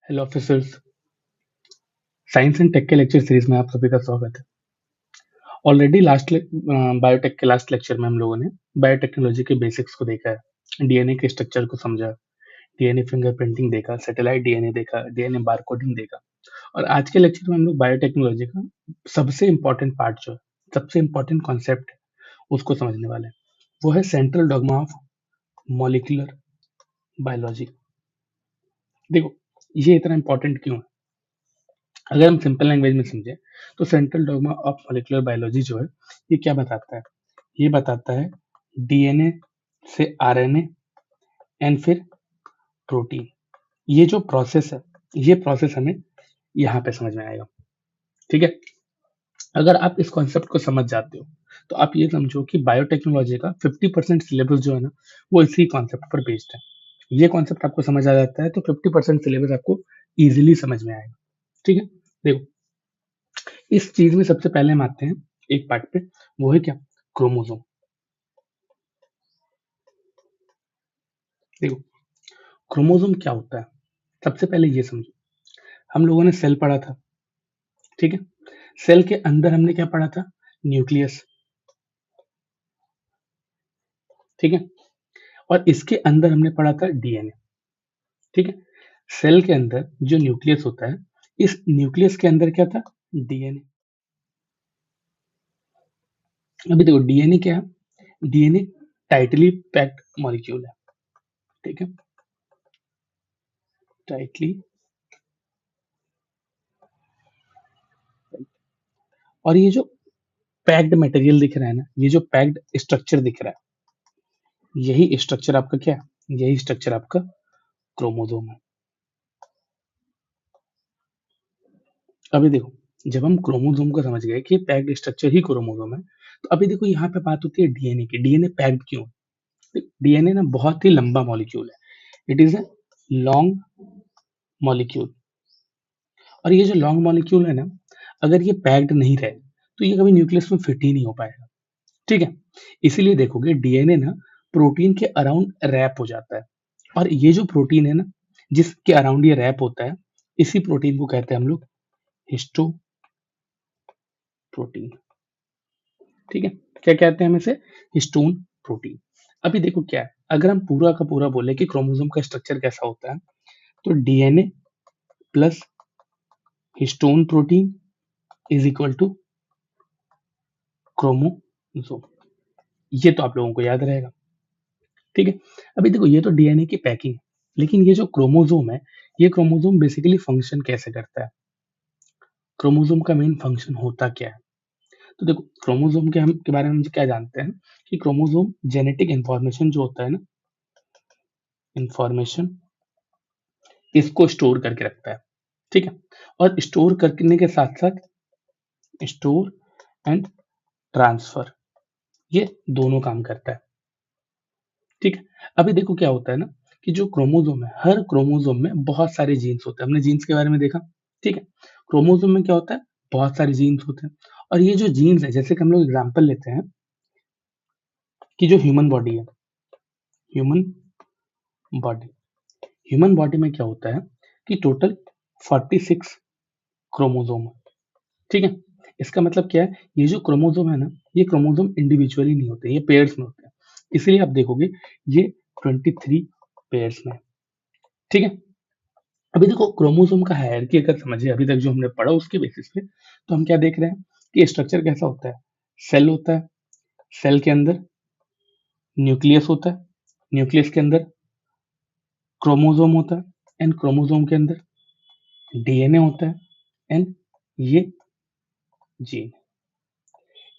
Hello officers. Science and tech के lecture series में आप सभी का स्वागत है। ऑलरेडी बायोटेक के लास्ट लेक्चर में हम लोगों ने बायोटेक्नोलॉजी के बेसिक्स को देखा है, डीएनए के स्ट्रक्चर को समझा, डीएनए फिंगरप्रिंटिंग देखा, सैटेलाइट डीएनए देखा, डीएनए बारकोडिंग देखा। और आज के लेक्चर में हम लोग बायोटेक्नोलॉजी का सबसे इंपॉर्टेंट पार्ट जो है, सबसे इंपॉर्टेंट कॉन्सेप्ट है, उसको समझने वाले हैं। वो है central dogma of molecular biology. देखो, ये इतना इंपॉर्टेंट क्यों है? अगर हम सिंपल लैंग्वेज में समझें तो central dogma of molecular biology जो है, ये क्या बताता है? ये बताता है डीएनए से आरएनए एंड फिर प्रोटीन। ये जो प्रोसेस है, ये प्रोसेस हमें यहाँ पे समझ में आएगा। ठीक है। अगर आप इस कॉन्सेप्ट को समझ जाते हो तो आप ये समझो कि बायोटेक्नोलॉजी का 50% सिलेबस जो है ना, वो इसी कॉन्सेप्ट पर बेस्ड है। ये कॉन्सेप्ट आपको समझ आ जाता है तो 50% सिलेबस आपको इजीली समझ में आएगा। ठीक है। देखो, इस चीज में सबसे पहले हम आते हैं एक पार्ट पे, वो है क्या? क्रोमोसोम। देखो, क्रोमोसोम क्या होता है, सबसे पहले ये समझो। हम लोगों ने सेल पढ़ा था, ठीक है। सेल के अंदर हमने क्या पढ़ा था? न्यूक्लियस, ठीक है। और इसके अंदर हमने पढ़ा था डीएनए, ठीक है। सेल के अंदर जो न्यूक्लियस होता है, इस न्यूक्लियस के अंदर क्या था? डीएनए। अभी देखो, डीएनए क्या है? डीएनए टाइटली पैक्ड मॉलिक्यूल है, ठीक है। टाइटली, और ये जो पैक्ड मटेरियल दिख रहा है ना, ये जो पैक्ड स्ट्रक्चर दिख रहा है, यही स्ट्रक्चर आपका क्या है? यही स्ट्रक्चर आपका क्रोमोसोम है। अभी देखो, जब हम क्रोमोसोम को समझ गए कि पैक्ड स्ट्रक्चर ही क्रोमोसोम है, तो अभी देखो यहाँ पे बात होती है डीएनए की। डीएनए पैक्ड क्यों? डीएनए ना बहुत ही लंबा मॉलिक्यूल है। It is a long molecule. और ये जो लॉन्ग मॉलिक्यूल है ना, अगर ये पैक्ड नहीं रहे तो ये कभी न्यूक्लियस में फिट ही नहीं हो पाएगा, ठीक है। इसीलिए देखोगे डीएनए ना प्रोटीन के अराउंड रैप हो जाता है। और ये जो प्रोटीन है ना, जिसके अराउंड ये रैप होता है, इसी प्रोटीन को कहते हैं हम लोग हिस्टो प्रोटीन, ठीक है। क्या कहते हैं हम इसे? Histone protein. अभी देखो क्या है, अगर हम पूरा का पूरा बोले कि क्रोमोसोम का स्ट्रक्चर कैसा होता है, तो DNA plus histone protein is equal to chromosome. ये तो आप लोगों को याद रहेगा, ठीक है। अभी देखो, ये तो डीएनए की पैकिंग है, लेकिन ये जो क्रोमोसोम है, ये क्रोमोसोम बेसिकली फंक्शन कैसे करता है? क्रोमोसोम का मेन फंक्शन होता क्या है? तो देखो, क्रोमोसोम के बारे में हम क्या जानते हैं कि क्रोमोसोम जेनेटिक इंफॉर्मेशन जो होता है ना, इंफॉर्मेशन, इसको स्टोर करके रखता है, ठीक है। और स्टोर करने के साथ साथ स्टोर एंड ट्रांसफर, ये दोनों काम करता है, ठीक है। अभी देखो क्या होता है ना, कि जो क्रोमोसोम है, हर क्रोमोसोम में बहुत सारे जीन्स होते हैं। हमने जीन्स के बारे में देखा, ठीक है। क्रोमोसोम में क्या होता है? बहुत सारे जीन्स होते हैं। और ये जो जीन्स है, जैसे कि हम लोग एग्जांपल लेते हैं कि जो ह्यूमन बॉडी है, ह्यूमन बॉडी, ह्यूमन बॉडी में क्या होता है कि टोटल 46 क्रोमोसोम है, ठीक है। इसका मतलब क्या है? ये जो क्रोमोसोम है ना, ये क्रोमोसोम इंडिविजुअली नहीं होते, ये पेयर्स में होते हैं। इसलिए आप देखोगे ये 23 पेयर्स में है, ठीक है। अभी देखो, क्रोमोसोम का हायरार्की अगर समझे अभी तक जो हमने पढ़ा उसके बेसिस पे, तो हम क्या देख रहे हैं कि स्ट्रक्चर कैसा होता है? सेल होता है, सेल के अंदर न्यूक्लियस होता है, न्यूक्लियस के अंदर क्रोमोसोम होता है, एंड क्रोमोसोम के अंदर डीएनए होता है, एंड ये जीन।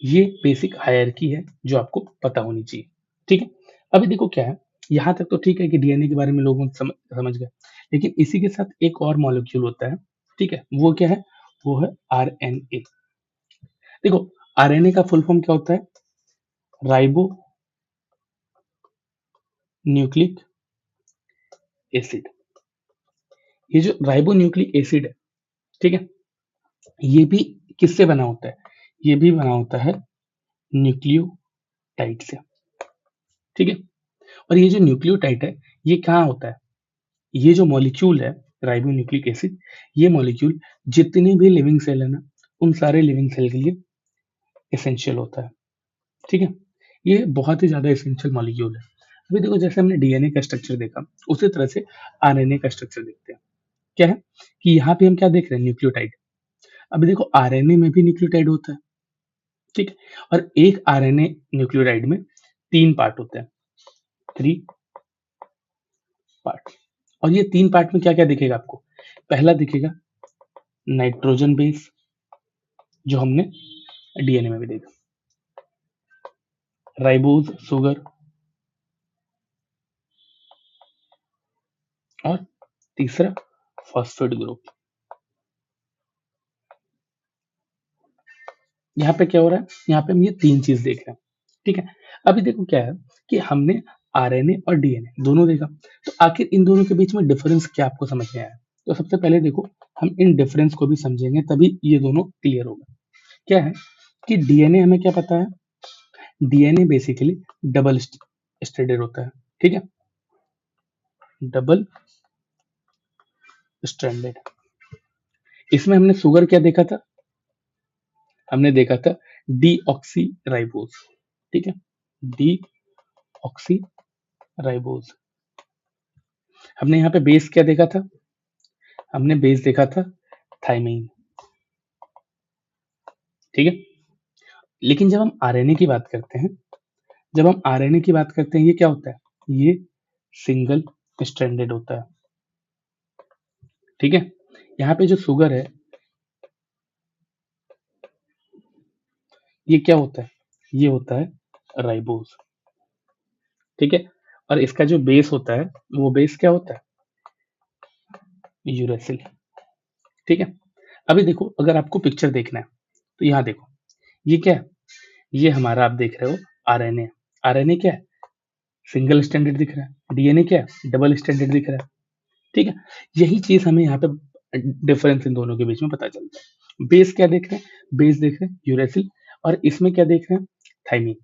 ये बेसिक हायरार्की है जो आपको पता होनी चाहिए, ठीक है। अभी देखो क्या है, यहाँ तक तो ठीक है कि डीएनए के बारे में लोग समझ गए, लेकिन इसी के साथ एक और मॉलिक्यूल होता है, ठीक है। वो क्या है? वो है आरएनए। देखो, आरएनए का फुल फॉर्म क्या होता है? Ribo nucleic acid. ये जो राइबो न्यूक्लिक एसिड है, ठीक है, ये भी किससे बना होता है? ये भी बना होता है न्यूक्लियोटाइड से, ठीक है। और ये जो न्यूक्लियोटाइड है, ये कहाँ होता है? ये जो मॉलिक्यूल है, राइबो न्यूक्लिक एसिड, ये मॉलिक्यूल जितने भी लिविंग सेल है ना, उन सारे लिविंग सेल के लिए एसेंशियल होता है। ठीक है, ये बहुत ही ज्यादा एसेंशियल मॉलिक्यूल है। अभी देखो, जैसे हमने डीएनए का स्ट्रक्चर देखा, उसी तरह से आरएनए का स्ट्रक्चर देखते हैं। क्या है कि यहाँ पे हम क्या देख रहे हैं, न्यूक्लियोटाइड। अभी देखो, आरएनए में भी न्यूक्लियोटाइड होता है। ठीक है, और एक आरएनए न्यूक्लियोटाइड में 3 पार्ट होते हैं, 3 पार्ट। और ये 3 पार्ट में क्या क्या दिखेगा आपको? पहला दिखेगा नाइट्रोजन बेस, जो हमने डीएनए में भी देखा, राइबोज सुगर, और तीसरा फॉस्फेट ग्रुप। यहाँ पे क्या हो रहा है, यहाँ पे हम ये 3 चीज देख रहे हैं। ठीक है, अभी देखो क्या है कि हमने आरएनए और डीएनए दोनों देखा, तो आखिर इन दोनों के बीच में डिफरेंस क्या आपको समझ में आया? तो सबसे पहले देखो, हम इन डिफरेंस को भी समझेंगे, तभी ये दोनों क्लियर होगा। क्या है कि डीएनए हमें क्या पता है, डीएनए बेसिकली डबल स्ट्रैंडेड होता है। ठीक है, डबल स्ट्रैंडेड। इसमें हमने शुगर क्या देखा था, हमने देखा था डीऑक्सी राइबोज। ठीक है, डीऑक्सी राइबोज। हमने यहाँ पे बेस क्या देखा था, हमने बेस देखा था थाइमीन। ठीक है, लेकिन जब हम आरएनए की बात करते हैं, जब हम आरएनए की बात करते हैं, ये क्या होता है, ये सिंगल स्ट्रैंडेड होता है। ठीक है, यहाँ पे जो शुगर है, ये क्या होता है, ये होता है राइबोज। ठीक है, और इसका जो बेस होता है, वो बेस क्या होता है, यूरेसिल। ठीक है, अभी देखो, अगर आपको पिक्चर देखना है, तो यहाँ देखो, ये क्या है, ये हमारा आप देख रहे हो आरएनए। आरएनए क्या है, सिंगल स्टैंडर्ड दिख रहा है, डीएनए क्या है, डबल स्टैंडर्ड दिख रहा है। ठीक है, यही चीज हमें यहाँ पे डिफरेंस इन दोनों के बीच में पता चलता है। बेस क्या देख रहे हैं, बेस देख रहे हैं यूरेसिल, और इसमें क्या देख रहे हैं, थाइमीन।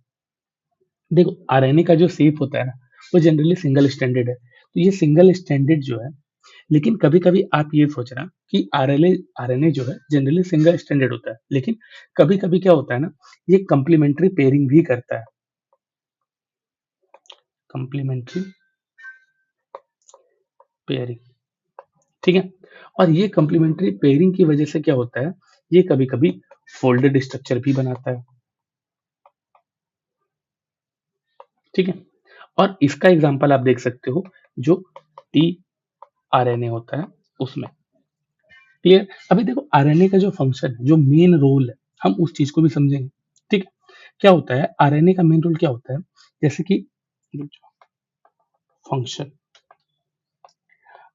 देखो, आरएनए का जो शेप होता है ना, वो जनरली सिंगल स्टैंडर्ड है, तो ये सिंगल स्टैंडर्ड जो है, लेकिन कभी कभी आप ये सोचना कि आरएनए आरएनए जो है जनरली सिंगल स्टैंडर्ड होता है, लेकिन कभी कभी क्या होता है ना, ये कंप्लीमेंट्री पेयरिंग भी करता है, कंप्लीमेंट्री पेयरिंग। ठीक है, और ये कंप्लीमेंट्री पेयरिंग की वजह से क्या होता है, ये कभी कभी फोल्डेड स्ट्रक्चर भी बनाता है। ठीक है, और इसका एग्जांपल आप देख सकते हो, जो टी आरएनए होता है उसमें। क्लियर? अभी देखो, आरएनए का जो फंक्शन है, जो मेन रोल है, हम उस चीज को भी समझेंगे। ठीक है, क्या होता है आरएनए का मेन रोल, क्या होता है, जैसे कि फंक्शन,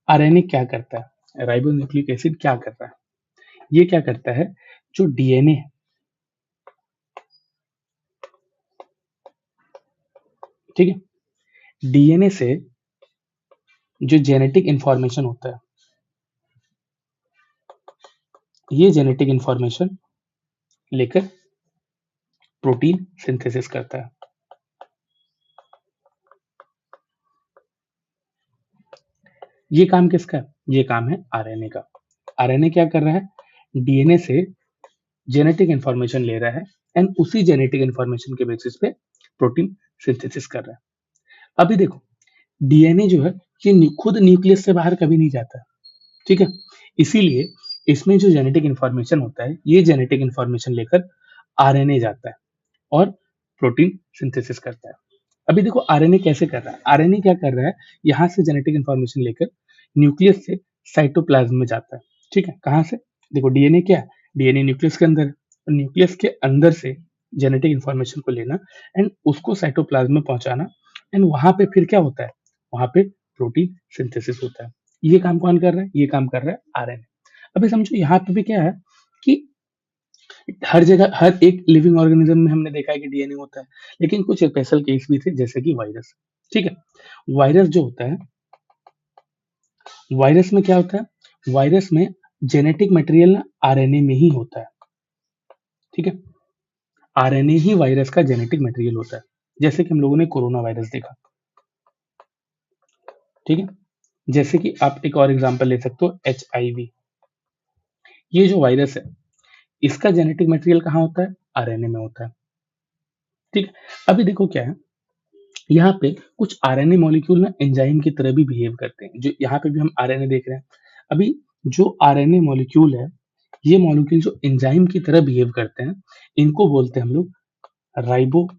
आरएनए क्या करता है, राइबोन्यूक्लिक एसिड क्या कर रहा है, ये क्या करता है, जो डीएनए है, ठीक है, डीएनए से जो जेनेटिक इंफॉर्मेशन होता है, ये जेनेटिक इंफॉर्मेशन लेकर प्रोटीन सिंथेसिस करता है। ये काम किसका है, ये काम है आरएनए का। आरएनए क्या कर रहा है, डीएनए से जेनेटिक इंफॉर्मेशन ले रहा है, एंड उसी जेनेटिक इंफॉर्मेशन के बेसिस पे प्रोटीन सिंथेसिस कर रहा है। अभी देखो, डीएनए जो है, ये खुद न्यूक्लियस से बाहर कभी नहीं जाता। ठीक है, इसीलिए इसमें जो जेनेटिक इंफॉर्मेशन होता है, ये जेनेटिक इंफॉर्मेशन लेकर आरएनए जाता है और प्रोटीन सिंथेसिस करता है। अभी देखो, आरएनए कैसे कर रहा है, आरएनए क्या कर रहा है, यहाँ से जेनेटिक इंफॉर्मेशन लेकर न्यूक्लियस से साइटोप्लाज्म में जाता है। ठीक है, कहाँ से, देखो डीएनए क्या है, डीएनए न्यूक्लियस के अंदर है, और न्यूक्लियस के अंदर से जेनेटिक इंफॉर्मेशन को लेना एंड उसको साइटोप्लाज्म में पहुंचाना, एंड वहां पे फिर क्या होता है, वहां पे प्रोटीन सिंथेसिस होता है। ये काम कौन कर रहा है, ये काम कर रहा है आरएनए। अभी समझो, यहाँ पे भी क्या है कि हर जगह, हर एक लिविंग ऑर्गेनिज्म में हमने देखा है कि डीएनए होता है, लेकिन कुछ स्पेशल केस भी थे, जैसे कि वायरस। ठीक है, वायरस जो होता है, वायरस में क्या होता है, वायरस में जेनेटिक मटेरियल ना आरएनए में ही होता है। ठीक है, आरएनए ही वायरस का जेनेटिक मटेरियल होता है, जैसे कि हम लोगों ने कोरोना वायरस देखा। ठीक है, जैसे कि आप एक और एग्जांपल ले सकते हो, HIV। ये जो वायरस है, इसका जेनेटिक मटेरियल कहाँ होता है? आरएनए में होता है। ठीक है। अभी देखो क्या है, यहाँ पे कुछ आरएनए मॉलिक्यूल ना एंजाइम की तरह भी बिहेव करते हैं, जो यहाँ पे भी हम आरएनए देख रहे हैं। अभी जो आरएनए मॉलिक्यूल है, ये मॉलिक्यूल जो एंजाइम की तरह बिहेव करते हैं, इनको बोलते हैं हम लोग राइबोजाइम्स।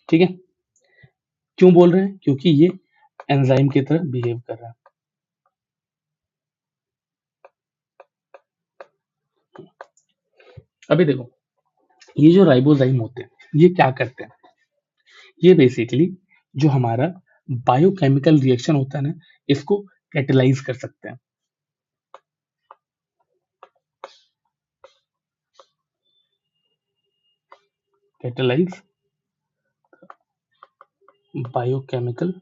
ठीक है। क्यों बोल रहे हैं? क्योंकि ये एंजाइम की तरह बिहेव कर रहा है। अभी देखो, ये जो राइबोजाइम होते हैं, ये क्या करते हैं? ये बेसिकली जो हमारा बायोकेमिकल रिएक्शन होता है ना, इसको कैटेलाइज कर सकते हैं। Catalyse biochemical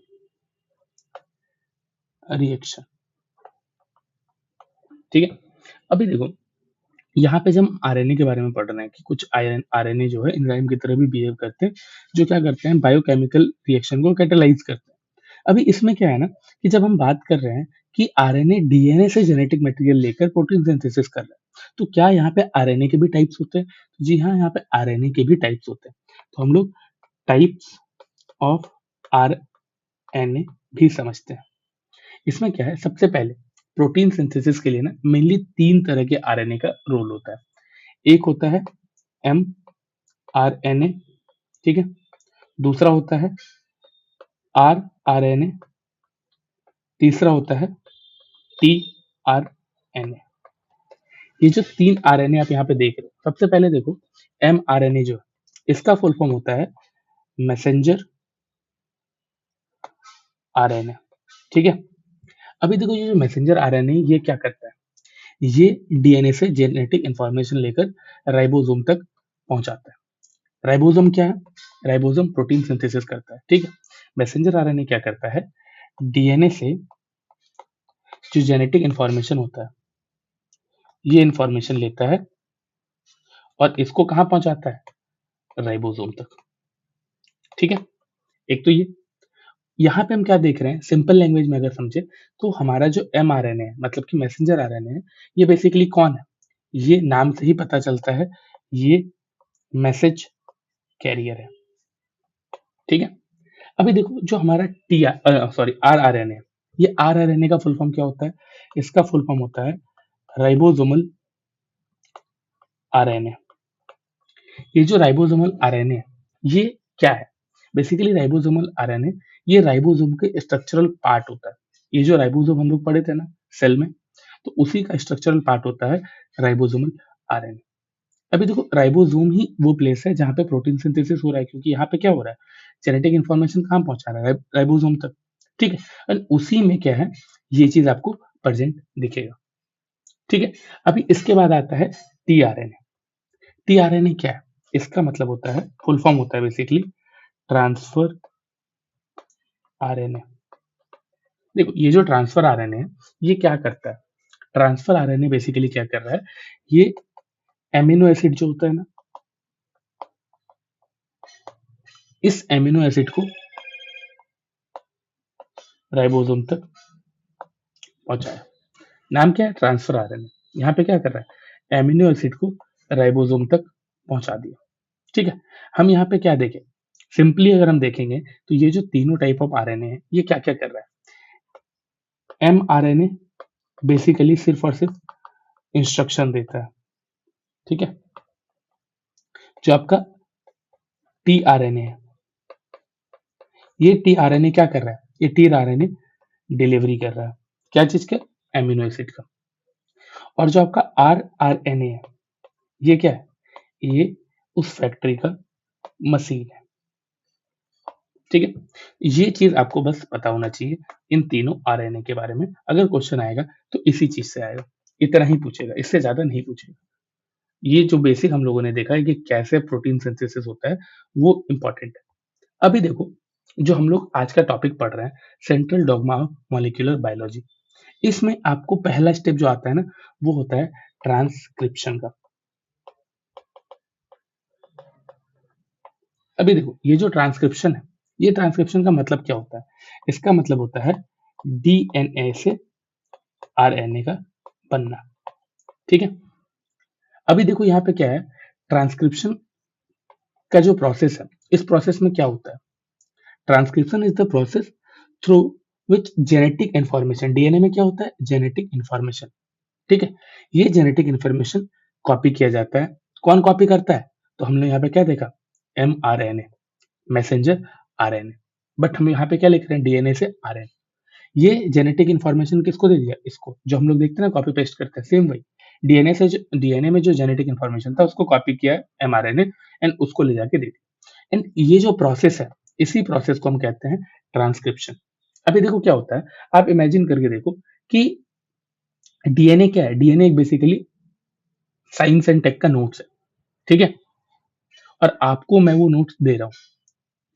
reaction. ठीक है। अभी देखो, यहाँ पे जब हम आरएनए के बारे में पढ़ रहे हैं कि कुछ आरएनए जो है एंजाइम की तरह भी बिहेव करते हैं, जो क्या करते हैं, बायोकेमिकल रिएक्शन को कैटेलाइज करते हैं। अभी इसमें क्या है ना, कि जब हम बात कर रहे हैं कि आरएनए डीएनए से जेनेटिक मटेरियल लेकर प्रोटीन सिंथेसिस कर रहा है, तो क्या यहाँ पे आरएनए के भी टाइप्स होते हैं? तो जी हाँ, यहाँ पे आरएनए के भी टाइप्स होते हैं। तो हम लोग टाइप्स ऑफ आरएनए भी समझते हैं। इसमें क्या है, सबसे पहले प्रोटीन सिंथेसिस के लिए ना मेनली 3 तरह के आरएनए का रोल होता है। एक होता है एम आर एन ए, ठीक है। दूसरा होता है आर आर एन ए। तीसरा होता है टी आर एन ए। ये जो 3 आर एन ए आप यहाँ पे देख रहे हो, सबसे पहले देखो, एम आर एन ए जो है, इसका फुल फॉर्म होता है मैसेंजर आर एन ए। ठीक है। अभी देखो, ये जो मैसेंजर आर एन ए, ये क्या करता है? ये डीएनए से जेनेटिक इंफॉर्मेशन लेकर राइबोसोम तक पहुंचाता है। राइबोसोम क्या है? राइबोसोम प्रोटीन सिंथेसिस करता है। ठीक है। मैसेंजर आरएनए क्या करता है? डीएनए से जो जेनेटिक इंफॉर्मेशन होता है, ये इंफॉर्मेशन लेता है और इसको कहाँ पहुंचाता है? राइबोसोम तक। ठीक है। एक तो ये, यहाँ पे हम क्या देख रहे हैं, सिंपल लैंग्वेज में अगर समझे, तो हमारा जो एम आर एन है, मतलब कि मैसेंजर आर एन है, ये बेसिकली कौन है? ये नाम से ही पता चलता है, ये मैसेज कैरियर है। ठीक है। अभी देखो, जो हमारा आर आर एन ए, ये आर आर एन ए का फुल फॉर्म क्या होता है? इसका फुल फॉर्म होता है राइबोसोमल आर एन ए। ये जो राइबोसोमल आर एन ए, ये क्या है? Basically ribosomal R N A, ये राइबोसोम के स्ट्रक्चरल पार्ट होता है। ये जो राइबोसोम हम लोग पढ़े थे ना सेल में, तो उसी का स्ट्रक्चरल पार्ट होता है राइबोसोमल आर एन ए। अभी देखो, राइबोसोम ही वो प्लेस है जहाँ पे प्रोटीन सिंथेसिस हो रहा है, क्योंकि यहाँ पे क्या हो रहा है, जेनेटिक इन्फॉर्मेशन कहाँ पहुंचा रहा है? राइबोसोम तक। ठीक है। और उसी में क्या है, ये चीज आपको प्रेजेंट दिखेगा। ठीक है। अभी इसके बाद आता है टीआरएनए। टीआरएनए क्या है? इसका मतलब होता है, फुल फॉर्म होता है बेसिकली ट्रांसफर आरएनए। देखो, ये जो ट्रांसफर आरएनए है, ये क्या करता है? ट्रांसफर आरएनए बेसिकली क्या कर रहा है, ये एमिनो एसिड जो होता है ना, इस एमिनो एसिड को राइबोसोम तक पहुंचाया। नाम क्या है? Transfer RNA. यहाँ पे क्या कर रहा है, एमिनो एसिड को राइबोसोम तक पहुंचा दिया। ठीक है। हम यहाँ पे क्या देखें, सिंपली अगर हम देखेंगे, तो ये जो तीनों टाइप ऑफ आरएनए है, ये क्या क्या कर रहा है? एम आरएनए बेसिकली सिर्फ और सिर्फ इंस्ट्रक्शन देता है। ठीक है। जो आपका टी आरएनए है, ये टी आरएनए क्या कर रहा है? ये टी आरएनए डिलीवरी कर रहा है, क्या चीज का? एमिनो एसिड का। और जो आपका आर आर एन ए है, ये क्या है? ये उस फैक्ट्री का मशीन है। ठीक है। ये चीज आपको बस पता होना चाहिए इन तीनों आरएनए के बारे में। अगर क्वेश्चन आएगा तो इसी चीज से आएगा, इतना ही पूछेगा, इससे ज्यादा नहीं पूछेगा। ये जो बेसिक हम लोगों ने देखा है कि कैसे प्रोटीन सिंथेसिस होता है, वो इंपॉर्टेंट है। अभी देखो, जो हम लोग आज का टॉपिक पढ़ रहे हैं, central dogma of molecular biology, इसमें आपको पहला स्टेप जो आता है ना, वो होता है ट्रांसक्रिप्शन का। अभी देखो ये जो ट्रांसक्रिप्शन है, ये ट्रांसक्रिप्शन का मतलब क्या होता है? इसका मतलब होता है डीएनए से आरएनए का बनना। ठीक है, अभी देखो यहाँ पे क्या है, ट्रांसक्रिप्शन का जो प्रोसेस है, इस प्रोसेस में क्या होता है? Transcription is the process through which genetic information, DNA में क्या होता है? Genetic information. ठीक है, ये जेनेटिक इंफॉर्मेशन कॉपी किया जाता है। कौन कॉपी करता है? तो हमने यहाँ पे क्या देखा? mRNA, messenger RNA. बट हम यहाँ पे क्या लिख रहे हैं? डीएनए से आरएनए। ये जेनेटिक इंफॉर्मेशन किसको दे दिया? इसको, जो हम लोग देखते हैं ना कॉपी पेस्ट करते हैं, सेम वही डीएनए से, जो डीएनए में जो जेनेटिक इंफॉर्मेशन था उसको कॉपी किया एमआरएनए एंड उसको ले जाके दे दिया। एंड ये जो प्रोसेस है, इसी प्रोसेस को हम कहते हैं ट्रांसक्रिप्शन। अभी देखो क्या होता है, आप इमेजिन करके देखो कि डीएनए क्या है? डीएनए एक बेसिकली साइंस एंड टेक का नोट्स है। ठीक है, और आपको मैं वो नोट्स दे रहा हूँ।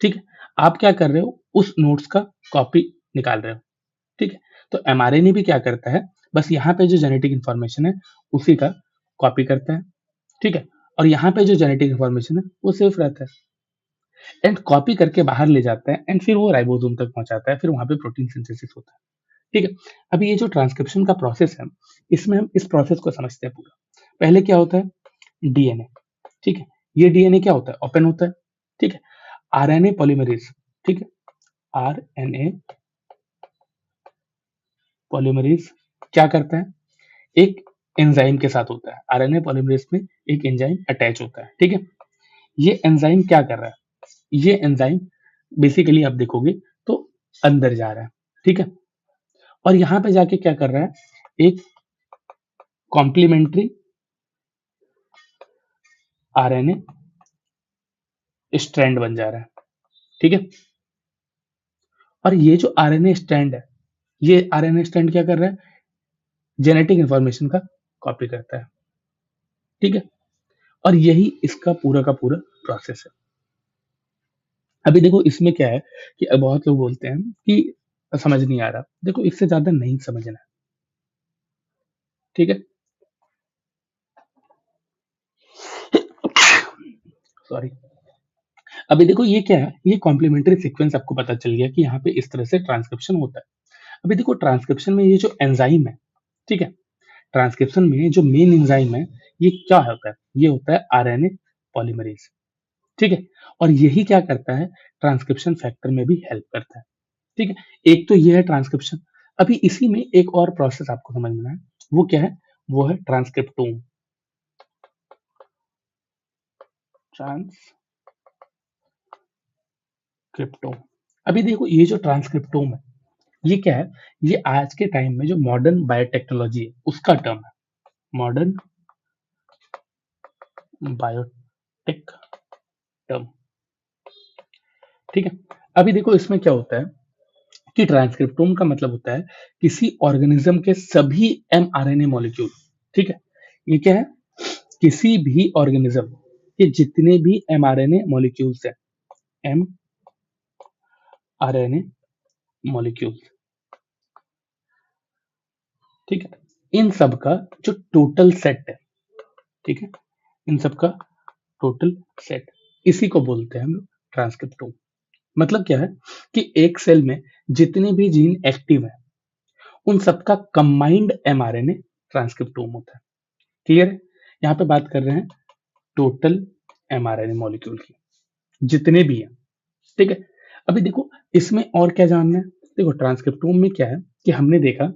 ठीक है, आप क्या कर रहे हो? उस नोट्स का कॉपी निकाल रहे हो। ठीक है, तो एमआरएनए भी क्या करता है? बस यहाँ पे जो जेनेटिक इंफॉर्मेशन है उसी का कॉपी करता है। ठीक है, और यहाँ पे जो जेनेटिक इंफॉर्मेशन है वो सेफ रहता है एंड कॉपी करके बाहर ले जाता है एंड फिर वो राइबोसोम तक पहुंचाता है, फिर वहां पे प्रोटीन सिंथेसिस होता है। ठीक है, अभी ये जो ट्रांसक्रिप्शन का प्रोसेस है, इसमें हम इस प्रोसेस को समझते हैं पूरा। पहले क्या होता है? डीएनए। ठीक है, ये डीएनए क्या होता है? ओपन होता है। ठीक है, आरएनए पॉलीमरेज। ठीक है, आरएनए पॉलीमरेज क्या करता है? एक एंजाइम के साथ होता है। आरएनए पॉलीमरेज में एक एंजाइम अटैच होता है। ठीक है, ये एंजाइम क्या कर रहा है? ये एंजाइम बेसिकली आप देखोगे तो अंदर जा रहा है। ठीक है, और यहां पे जाके क्या कर रहा है? एक कॉम्प्लीमेंट्री आरएनए स्ट्रैंड बन जा रहा है। ठीक है, और ये जो आरएनए स्ट्रैंड है, ये आरएनए स्ट्रैंड क्या कर रहा है? जेनेटिक इंफॉर्मेशन का कॉपी करता है। ठीक है, और यही इसका पूरा का पूरा प्रोसेस है। अभी देखो इसमें क्या है कि अब बहुत लोग बोलते हैं कि समझ नहीं आ रहा। देखो इससे ज्यादा नहीं समझना है। ठीक है, सॉरी। अभी देखो ये क्या है, ये कॉम्प्लीमेंट्री सीक्वेंस आपको पता चल गया कि यहाँ पे इस तरह से ट्रांसक्रिप्शन होता है। अभी देखो ट्रांसक्रिप्शन में ये जो एंजाइम है, ठीक है, ट्रांसक्रिप्शन में जो मेन एंजाइम है, ये क्या होता है? ये होता है आरएनए पॉलीमरेज। ठीक है, और यही क्या करता है? ट्रांसक्रिप्शन फैक्टर में भी हेल्प करता है। ठीक है, एक तो ये है ट्रांसक्रिप्शन। अभी इसी में एक और प्रोसेस आपको समझना है, वो क्या है? वो है ट्रांसक्रिप्टोम। ट्रांसक्रिप्टोम। अभी देखो ये जो ट्रांसक्रिप्टोम है, ये क्या है? ये आज के टाइम में जो मॉडर्न बायोटेक्नोलॉजी है उसका टर्म है, मॉडर्न बायोटेक टर्म। ठीक है, अभी देखो इसमें क्या होता है कि ट्रांसक्रिप्टोम का मतलब होता है किसी ऑर्गेनिज्म के सभी एमआरएनए मॉलिक्यूल। ठीक है, ये क्या है? किसी भी ऑर्गेनिज्म के जितने भी एमआरएनए मॉलिक्यूल्स हैं, एमआरएनए मॉलिक्यूल्स, ठीक है, इन सब का जो टोटल सेट है, ठीक है, इन सब का टोटल सेट, इसी को बोलते हैं हम लोग ट्रांसक्रिप्टोम। मतलब क्या है कि एक सेल में जितने भी जीन एक्टिव है उन सबका कंबाइंड एमआरएनए ट्रांसक्रिप्टोम होता है। क्लियर है? यहाँ पे बात कर रहे हैं टोटल एमआरएनए मॉलिक्यूल की, जितने भी हैं। ठीक है, अभी देखो इसमें और क्या जानना है। देखो ट्रांसक्रिप्टोम में क्या है कि हमने देखा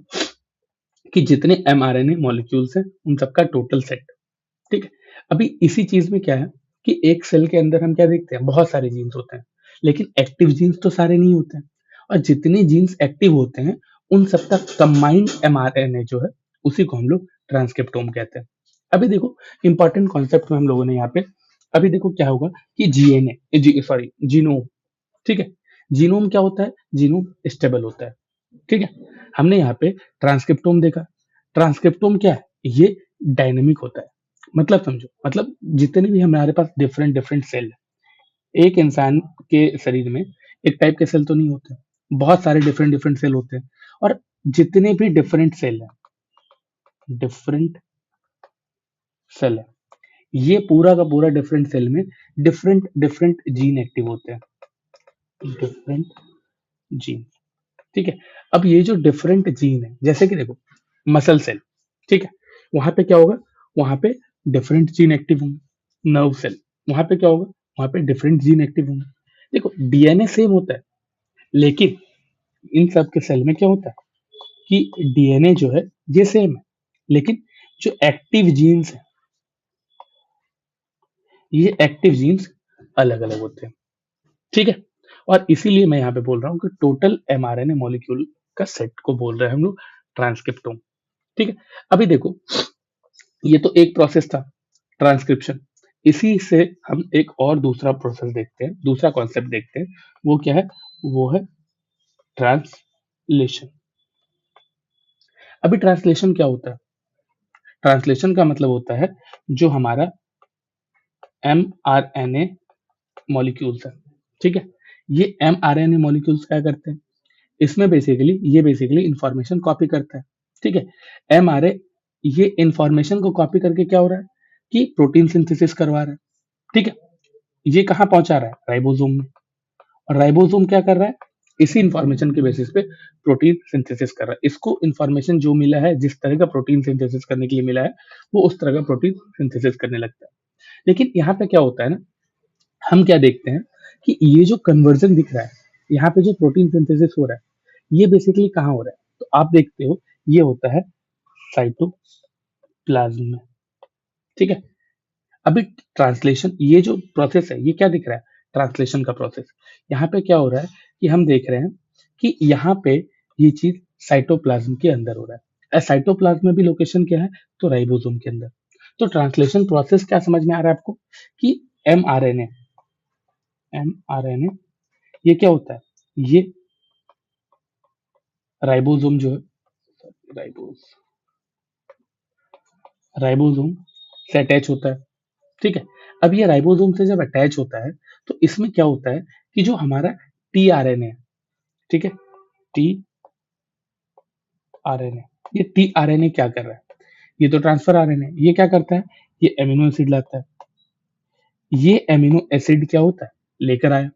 कि जितने एमआरएनए मॉलिक्यूल्स हैं उन सबका टोटल सेट। ठीक है, अभी इसी चीज में क्या है कि एक सेल के अंदर हम क्या देखते हैं? बहुत सारे जीन्स होते हैं, लेकिन एक्टिव जीन्स तो सारे नहीं होते हैं। और जितने जीन्स एक्टिव होते हैं उन सबका कंबाइंड एमआरएनए जो है, उसी को हम लोग ट्रांसक्रिप्टोम कहते हैं। अभी देखो इंपॉर्टेंट कॉन्सेप्ट में हम लोगों ने यहाँ पे, अभी देखो क्या होगा कि जीएनए, सॉरी, जीनोम। ठीक है, जीनोम क्या होता है? जीनोम स्टेबल होता है। ठीक है, हमने यहाँ पे ट्रांसक्रिप्टोम देखा। ट्रांसक्रिप्टोम क्या है? ये डायनेमिक होता है। मतलब समझो, मतलब जितने भी हमारे पास डिफरेंट डिफरेंट सेल है, एक इंसान के शरीर में एक टाइप के सेल तो नहीं होते, बहुत सारे डिफरेंट डिफरेंट सेल होते हैं। और जितने भी डिफरेंट सेल है, डिफरेंट सेल है, ये पूरा का पूरा डिफरेंट सेल में डिफरेंट डिफरेंट जीन एक्टिव होते हैं, डिफरेंट जीन। ठीक है, अब ये जो डिफरेंट जीन है, जैसे कि देखो मसल सेल, ठीक है, वहां पे क्या होगा, वहां पे डिफरेंट जीन एक्टिव होंगे। नर्व सेल, वहां पे क्या होगा, वहां पे डिफरेंट जीन एक्टिव होंगे। देखो डीएनए सेम होता है, लेकिन इन सब के सेल में क्या होता है कि डीएनए जो है ये सेम है, लेकिन जो एक्टिव जीन्स है, ये एक्टिव जीन्स अलग अलग होते हैं। ठीक है, और इसीलिए मैं यहाँ पे बोल रहा हूँ कि टोटल एमआरएनए मॉलिक्यूल का सेट को बोल रहे हैं हम लोग ट्रांसक्रिप्टोम। ठीक है, अभी देखो ये तो एक प्रोसेस था, ट्रांसक्रिप्शन। इसी से हम एक और दूसरा प्रोसेस देखते हैं, दूसरा कॉन्सेप्ट देखते हैं, वो क्या है, वो है ट्रांसलेशन। अभी ट्रांसलेशन क्या होता है, ट्रांसलेशन का मतलब होता है जो हमारा M R N A molecules है, ठीक है, ये M R N A molecules क्या करते हैं, इसमें बेसिकली ये बेसिकली इंफॉर्मेशन कॉपी करता है। ठीक है, एम आर ए ये इंफॉर्मेशन को कॉपी करके क्या हो रहा है कि प्रोटीन सिंथेसिस करवा रहा है। ठीक है, ये कहाँ पहुंचा रहा है, राइबोसोम में, और राइबोसोम क्या कर रहा है, इसी इंफॉर्मेशन के बेसिस पे प्रोटीन सिंथेसिस कर रहा है। इसको इंफॉर्मेशन जो मिला है, जिस तरह का प्रोटीन सिंथेसिस करने के लिए मिला है, वो उस तरह का प्रोटीन सिंथेसिस करने लगता है। लेकिन यहाँ पे क्या होता है ना, हम क्या देखते हैं कि ये जो कन्वर्जन दिख रहा है, यहाँ पे जो प्रोटीन सिंथेसिस हो रहा है, ये बेसिकली कहाँ हो रहा है, तो आप देखते हो ये होता है साइटोप्लाज्म में। ठीक है, अभी ट्रांसलेशन ये जो प्रोसेस है, ये क्या दिख रहा है, ट्रांसलेशन का प्रोसेस। यहाँ पे क्या हो रहा है कि हम देख रहे हैं कि यहाँ पे ये चीज साइटोप्लाज्म के अंदर हो रहा है। साइटोप्लाज्म में भी लोकेशन क्या है, तो राइबोसोम के अंदर। तो ट्रांसलेशन प्रोसेस क्या समझ में आ रहा है आपको कि एमआरएनए, एमआरएनए ये क्या होता है, ये राइबोसोम जो है, राइबोस राइबोसोम से अटैच होता है। ठीक है, अब ये राइबोसोम से जब अटैच होता है, तो इसमें क्या होता है कि जो हमारा टीआरएनए है, ठीक है, टी आरएनए, ये टी आरएनए क्या कर रहा है, ये तो ट्रांसफर आरएनए, ये क्या करता है, ये एमिनो एसिड लाता है। ये एमिनो एसिड क्या होता है, लेकर आया।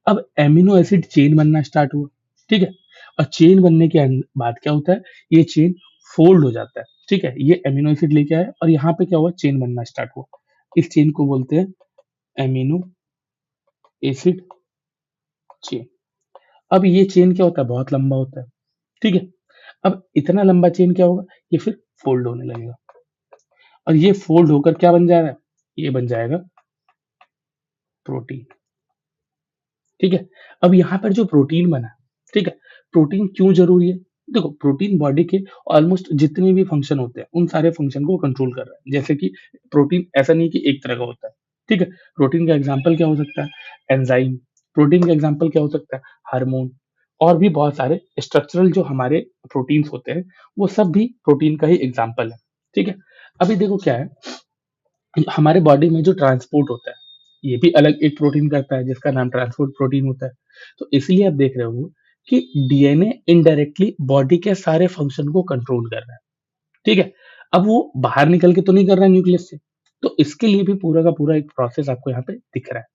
अब एमिनो एसिड चेन बनना स्टार्ट हुआ। ठीक है, और चेन बनने के बाद क्या होता है, ये चेन फोल्ड हो जाता है। ठीक है, ये एमिनो एसिड लेके आया और यहाँ पे क्या हुआ, चेन बनना स्टार्ट हुआ। इस चेन को बोलते हैं एमिनो एसिड चेन। अब ये चेन क्या होता है, बहुत लंबा होता है। ठीक है, अब इतना लंबा चेन क्या होगा, ये फिर फोल्ड होने लगेगा, और ये फोल्ड होकर क्या बन जाएगा, ये बन जाएगा प्रोटीन। ठीक है, अब यहाँ पर जो प्रोटीन बना, ठीक है, प्रोटीन क्यों जरूरी है, देखो प्रोटीन बॉडी के ऑलमोस्ट जितने भी फंक्शन होते हैं, उन सारे फंक्शन को कंट्रोल कर रहा है। जैसे कि प्रोटीन ऐसा नहीं कि एक तरह का होता है। ठीक है, प्रोटीन का एग्जाम्पल क्या हो सकता है, एंजाइम। प्रोटीन का एग्जाम्पल क्या हो सकता है, हार्मोन। और भी बहुत सारे स्ट्रक्चरल जो हमारे प्रोटीन्स होते हैं, वो सब भी प्रोटीन का ही एग्जाम्पल है। ठीक है, अभी देखो क्या है, हमारे बॉडी में जो ट्रांसपोर्ट होता है, ये भी अलग एक प्रोटीन करता है, जिसका नाम ट्रांसपोर्ट प्रोटीन होता है। तो इसलिए आप देख रहे हो कि डीएनए इनडायरेक्टली बॉडी के सारे फंक्शन को कंट्रोल कर रहा है। ठीक है, अब वो बाहर निकल के तो नहीं कर रहा है न्यूक्लियस से, तो इसके लिए भी पूरा का पूरा एक प्रोसेस आपको यहाँ पे दिख रहा है।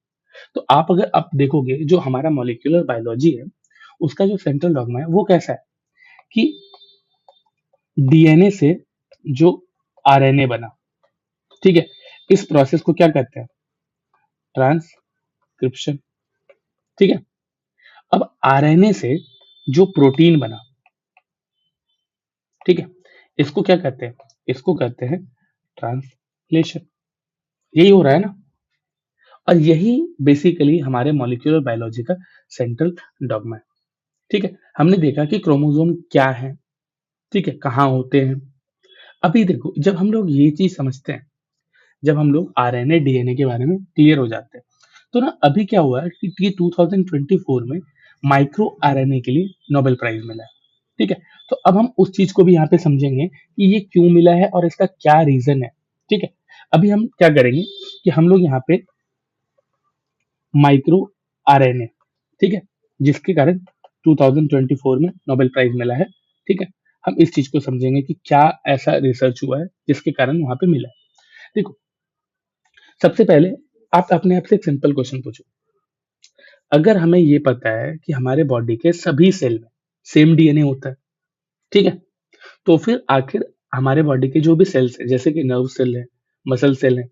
तो आप अगर आप देखोगे जो हमारा मॉलिक्यूलर बायोलॉजी है, उसका जो सेंट्रल डॉगमा है वो कैसा है कि डीएनए से जो आरएनए बना, ठीक है, इस प्रोसेस को क्या कहते हैं, ट्रांसक्रिप्शन। ठीक है, अब आरएनए से जो प्रोटीन बना, ठीक है, इसको क्या कहते हैं, इसको कहते हैं ट्रांसलेशन। यही हो रहा है ना, और यही बेसिकली हमारे मॉलिक्यूलर बायोलॉजी का सेंट्रल डॉगमा है। ठीक है, हमने देखा कि क्रोमोसोम क्या है, ठीक है, कहाँ होते हैं। अभी देखो जब हम लोग ये चीज समझते हैं, जब हम लोग आरएनए डीएनए के बारे में क्लियर हो जाते हैं, तो ना अभी क्या हुआ है कि 2024 में माइक्रो आरएनए के लिए नोबेल प्राइज मिला है। ठीक है, तो अब हम उस चीज को भी यहाँ पे समझेंगे कि ये क्यों मिला है और इसका क्या रीजन है। ठीक है, अभी हम क्या करेंगे कि हम लोग यहाँ पे माइक्रो आरएनए, ठीक है, जिसके कारण 2024 में नोबेल प्राइज मिला है। ठीक है, हम इस चीज को समझेंगे कि क्या ऐसा रिसर्च हुआ है जिसके कारण वहां पे मिला है। देखो सबसे पहले आप अपने आप से एक सिंपल क्वेश्चन पूछो, अगर हमें ये पता है कि हमारे बॉडी के सभी सेल में सेम डीएनए होता है, ठीक है, तो फिर आखिर हमारे बॉडी के जो भी सेल्स है, जैसे कि नर्व सेल है, मसल सेल है,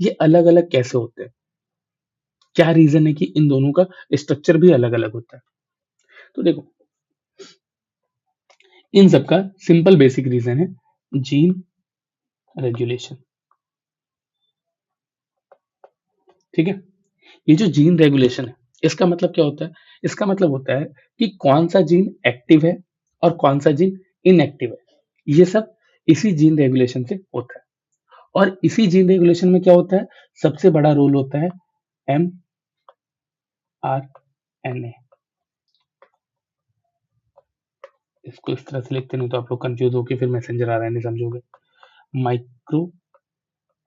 ये अलग अलग कैसे होते हैं? क्या रीजन है कि इन दोनों का स्ट्रक्चर भी अलग अलग होता है? तो देखो, इन सब का सिंपल बेसिक रीजन है जीन रेगुलेशन। ठीक है, ये जो जीन रेगुलेशन है, इसका मतलब क्या होता है? इसका मतलब होता है कि कौन सा जीन एक्टिव है और कौन सा जीन इनएक्टिव है। ये सब इसी जीन रेगुलेशन से होता है। और इसी जीन रेगुलेशन में क्या होता है? सबसे बड़ा रोल होता है एम आर एन ए। इसको इस तरह से लिखते नहीं तो आप लोग कंफ्यूज होकर फिर मैसेंजर आर एन ए समझोगे। माइक्रो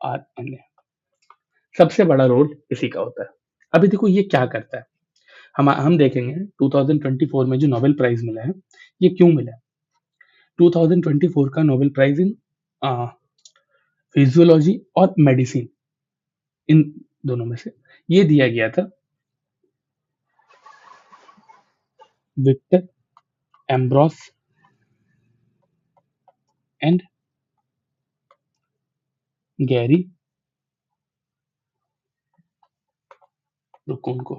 आर एन ए, सबसे बड़ा रोल इसी का होता है। अभी देखो ये क्या करता है, हम देखेंगे 2024 में जो नोबेल प्राइज मिला है, ये क्यों मिला है? 2024 का नोबेल प्राइज इन फिजियोलॉजी और मेडिसिन, इन दोनों में से ये दिया गया था विक्टर एम्ब्रोस एंड गैरी रुकुन को।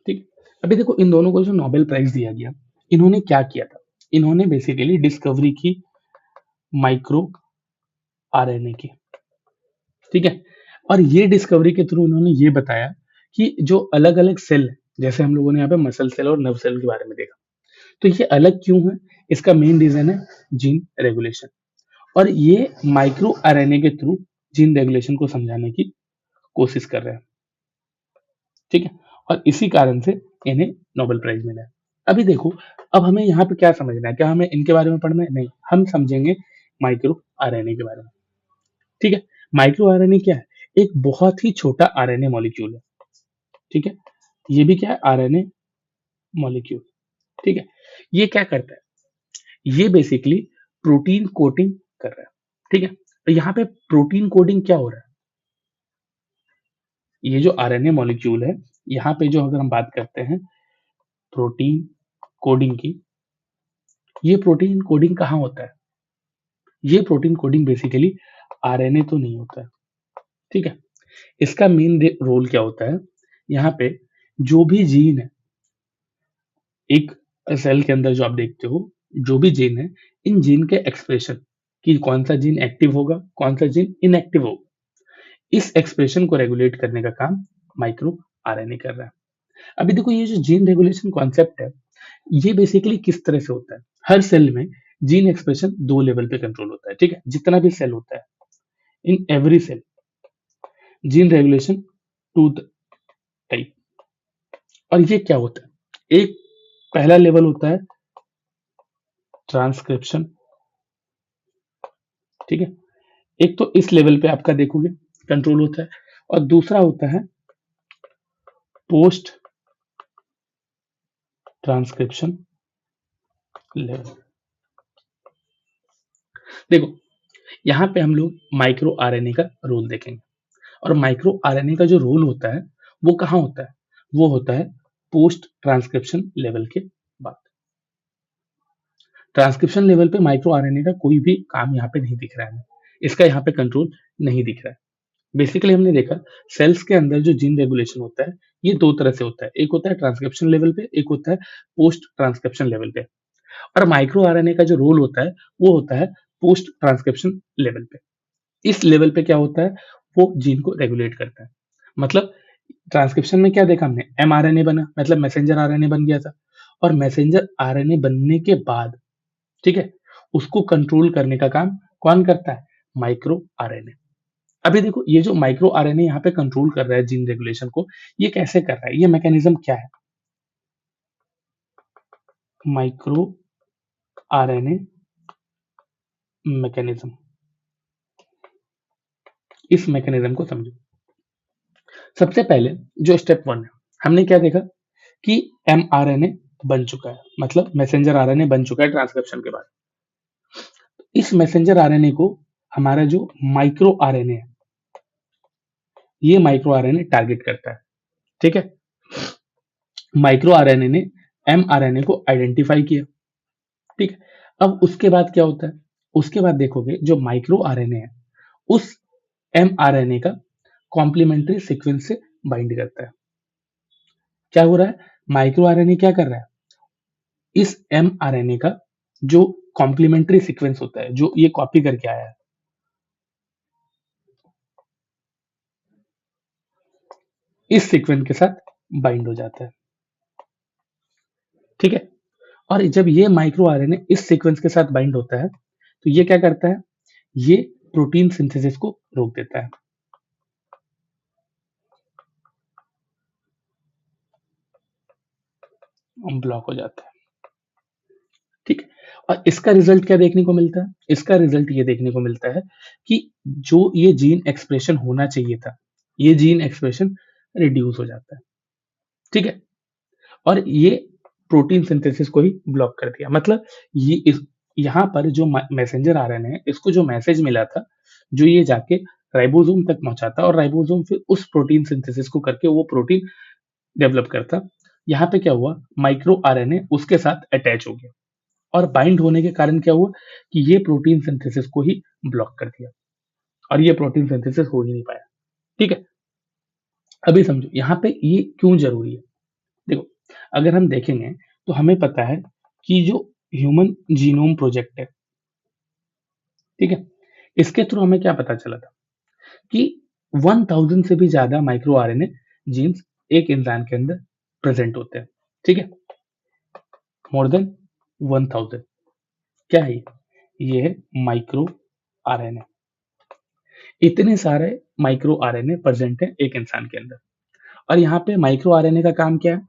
ठीक, अभी देखो इन दोनों को जो नोबेल प्राइज दिया गया, इन्होंने क्या किया था? इन्होंने बेसिकली डिस्कवरी की माइक्रो आरएनए की। ठीक है, और ये डिस्कवरी के थ्रू उन्होंने ये बताया कि जो अलग अलग सेल है, जैसे हम लोगों ने यहाँ पे मसल सेल और नर्व सेल के बारे में देखा, तो ये अलग क्यों है? इसका मेन रीजन है जीन रेगुलेशन। और ये माइक्रो आरएनए के थ्रू जीन रेगुलेशन को समझाने की कोशिश कर रहे हैं। ठीक है, और इसी कारण से इन्हें नोबेल प्राइज मिला है। अभी देखो, अब हमें यहाँ पे क्या समझना है? क्या हमें इनके बारे में पढ़ना है? नहीं, हम समझेंगे माइक्रो आरएनए के बारे में। ठीक है, माइक्रो आरएनए क्या है? एक बहुत ही छोटा आरएनए मॉलिक्यूल है। ठीक है, ये भी क्या है? RNA molecule. ठीक है, ये क्या करता है? ये बेसिकली प्रोटीन कोटिंग कर रहा है। ठीक है, तो यहाँ पे प्रोटीन कोडिंग क्या हो रहा है? ये जो आरएनए मॉलिक्यूल है, यहाँ पे जो अगर हम बात करते हैं प्रोटीन कोडिंग की, ये प्रोटीन कोडिंग कहाँ होता है? ये प्रोटीन कोडिंग बेसिकली आरएनए तो नहीं होता है। ठीक है, इसका मेन रोल क्या होता है? यहाँ पे जो भी जीन है, एक सेल के अंदर जो आप देखते हो, जो भी जीन है, इन जीन के एक्सप्रेशन कि कौन सा जीन एक्टिव होगा, कौन सा जीन इनएक्टिव होगा, इस एक्सप्रेशन को रेगुलेट करने का काम माइक्रो आरएनए कर रहा है। अभी देखो ये जो जीन रेगुलेशन कॉन्सेप्ट है, ये बेसिकली किस तरह से होता है? हर सेल में जीन एक्सप्रेशन दो लेवल पे कंट्रोल होता है। ठीक है, जितना भी सेल होता है, in every cell gene regulation two type. और ये क्या होता है? एक पहला लेवल होता है ट्रांसक्रिप्शन। ठीक है, एक तो इस लेवल पे आपका देखोगे कंट्रोल होता है, और दूसरा होता है पोस्ट ट्रांसक्रिप्शन लेवल। देखो, यहाँ पे हम लोग माइक्रो आरएनए का रोल देखेंगे, और माइक्रो आरएनए का जो रोल होता है वो कहाँ होता है? वो होता है पोस्ट ट्रांसक्रिप्शन लेवल के बाद। ट्रांसक्रिप्शन लेवल पे माइक्रो आरएनए का कोई भी काम यहाँ पे नहीं दिख रहा है, इसका यहाँ पे कंट्रोल नहीं दिख रहा है। बेसिकली हमने देखा सेल्स के अंदर जो जीन रेगुलेशन होता है, ये दो तरह से होता है। एक होता है ट्रांसक्रिप्शन लेवल पे, एक होता है पोस्ट ट्रांसक्रिप्शन लेवल पे। और माइक्रो आरएनए का जो रोल होता है वो होता है पोस्ट ट्रांसक्रिप्शन लेवल पे। इस लेवल पे क्या होता है? वो जीन को रेगुलेट करता है। मतलब ट्रांसक्रिप्शन में क्या देखा हमने? एमआरएनए बना, मतलब मैसेंजर आरएनए बन गया था। और मैसेंजर आरएनए बनने के बाद, ठीक है, उसको कंट्रोल करने का काम कौन करता है? Micro RNA. अभी देखो ये जो माइक्रो आरएनए यहाँ पे कंट्रोल कर रहा है जीन रेगुलेशन को, ये कैसे कर रहा है? ये मैकेनिज्म क्या है? माइक्रो आरएनए मैकेनिज्म, इस मैकेनिज्म को समझो। सबसे पहले जो स्टेप वन है, हमने क्या देखा कि एमआरएनए बन चुका है, मतलब मैसेंजर आरएनए बन चुका है ट्रांसक्रिप्शन के बाद। इस मैसेंजर आरएनए को हमारा जो माइक्रो आरएनए है, ये माइक्रो आरएनए टारगेट करता है। ठीक है, माइक्रो आरएनए ने एमआरएनए को आइडेंटिफाई किया। ठीक है, अब उसके बाद क्या होता है, उसके बाद देखोगे जो माइक्रो आरएनए है उस एमआरएनए का कॉम्प्लीमेंट्री सीक्वेंस से बाइंड करता है। क्या हो रहा है, माइक्रो आरएनए क्या कर रहा है, इस एमआरएनए का जो कॉम्प्लीमेंट्री सीक्वेंस होता है, जो ये कॉपी करके आया है, इस सीक्वेंस के साथ बाइंड हो जाता है। ठीक है, और जब ये माइक्रो आरएनए इस सीक्वेंस के साथ बाइंड होता है तो ये क्या करता है, ये प्रोटीन सिंथेसिस को रोक देता है। ब्लॉक हो जाता है। ठीक है, और इसका रिजल्ट क्या देखने को मिलता है, इसका रिजल्ट ये देखने को मिलता है कि जो ये जीन एक्सप्रेशन होना चाहिए था, ये जीन एक्सप्रेशन रिड्यूस हो जाता है। ठीक है, और ये प्रोटीन सिंथेसिस को ही ब्लॉक कर दिया। मतलब ये इस यहाँ पर जो मैसेंजर आरएनए है, इसको जो मैसेज मिला था, जो ये जाके राइबोसोम तक पहुंचाता और राइबोसोम फिर उस प्रोटीन सिंथेसिस को करके वो प्रोटीन डेवलप करता। यहाँ पे क्या हुआ, माइक्रो आरएनए उसके साथ अटैच हो गया और बाइंड होने के कारण क्या हुआ कि ये प्रोटीन सिंथेसिस को ही ब्लॉक कर दिया और ये प्रोटीन सिंथेसिस हो ही नहीं पाया। ठीक है, अभी समझो यहाँ पे ये क्यों जरूरी है। देखो, अगर हम देखेंगे तो हमें पता है कि जो ह्यूमन जीनोम प्रोजेक्ट है, ठीक है, इसके थ्रू हमें क्या पता चला था कि 1000 से भी ज्यादा माइक्रो आरएनए जीन्स एक इंसान के अंदर प्रेजेंट होते हैं। ठीक है, मोर देन 1000। क्या है ये है माइक्रो आरएनए। इतने सारे माइक्रो आरएनए प्रेजेंट है एक इंसान के अंदर। और यहाँ पे माइक्रो आरएनए का काम क्या है,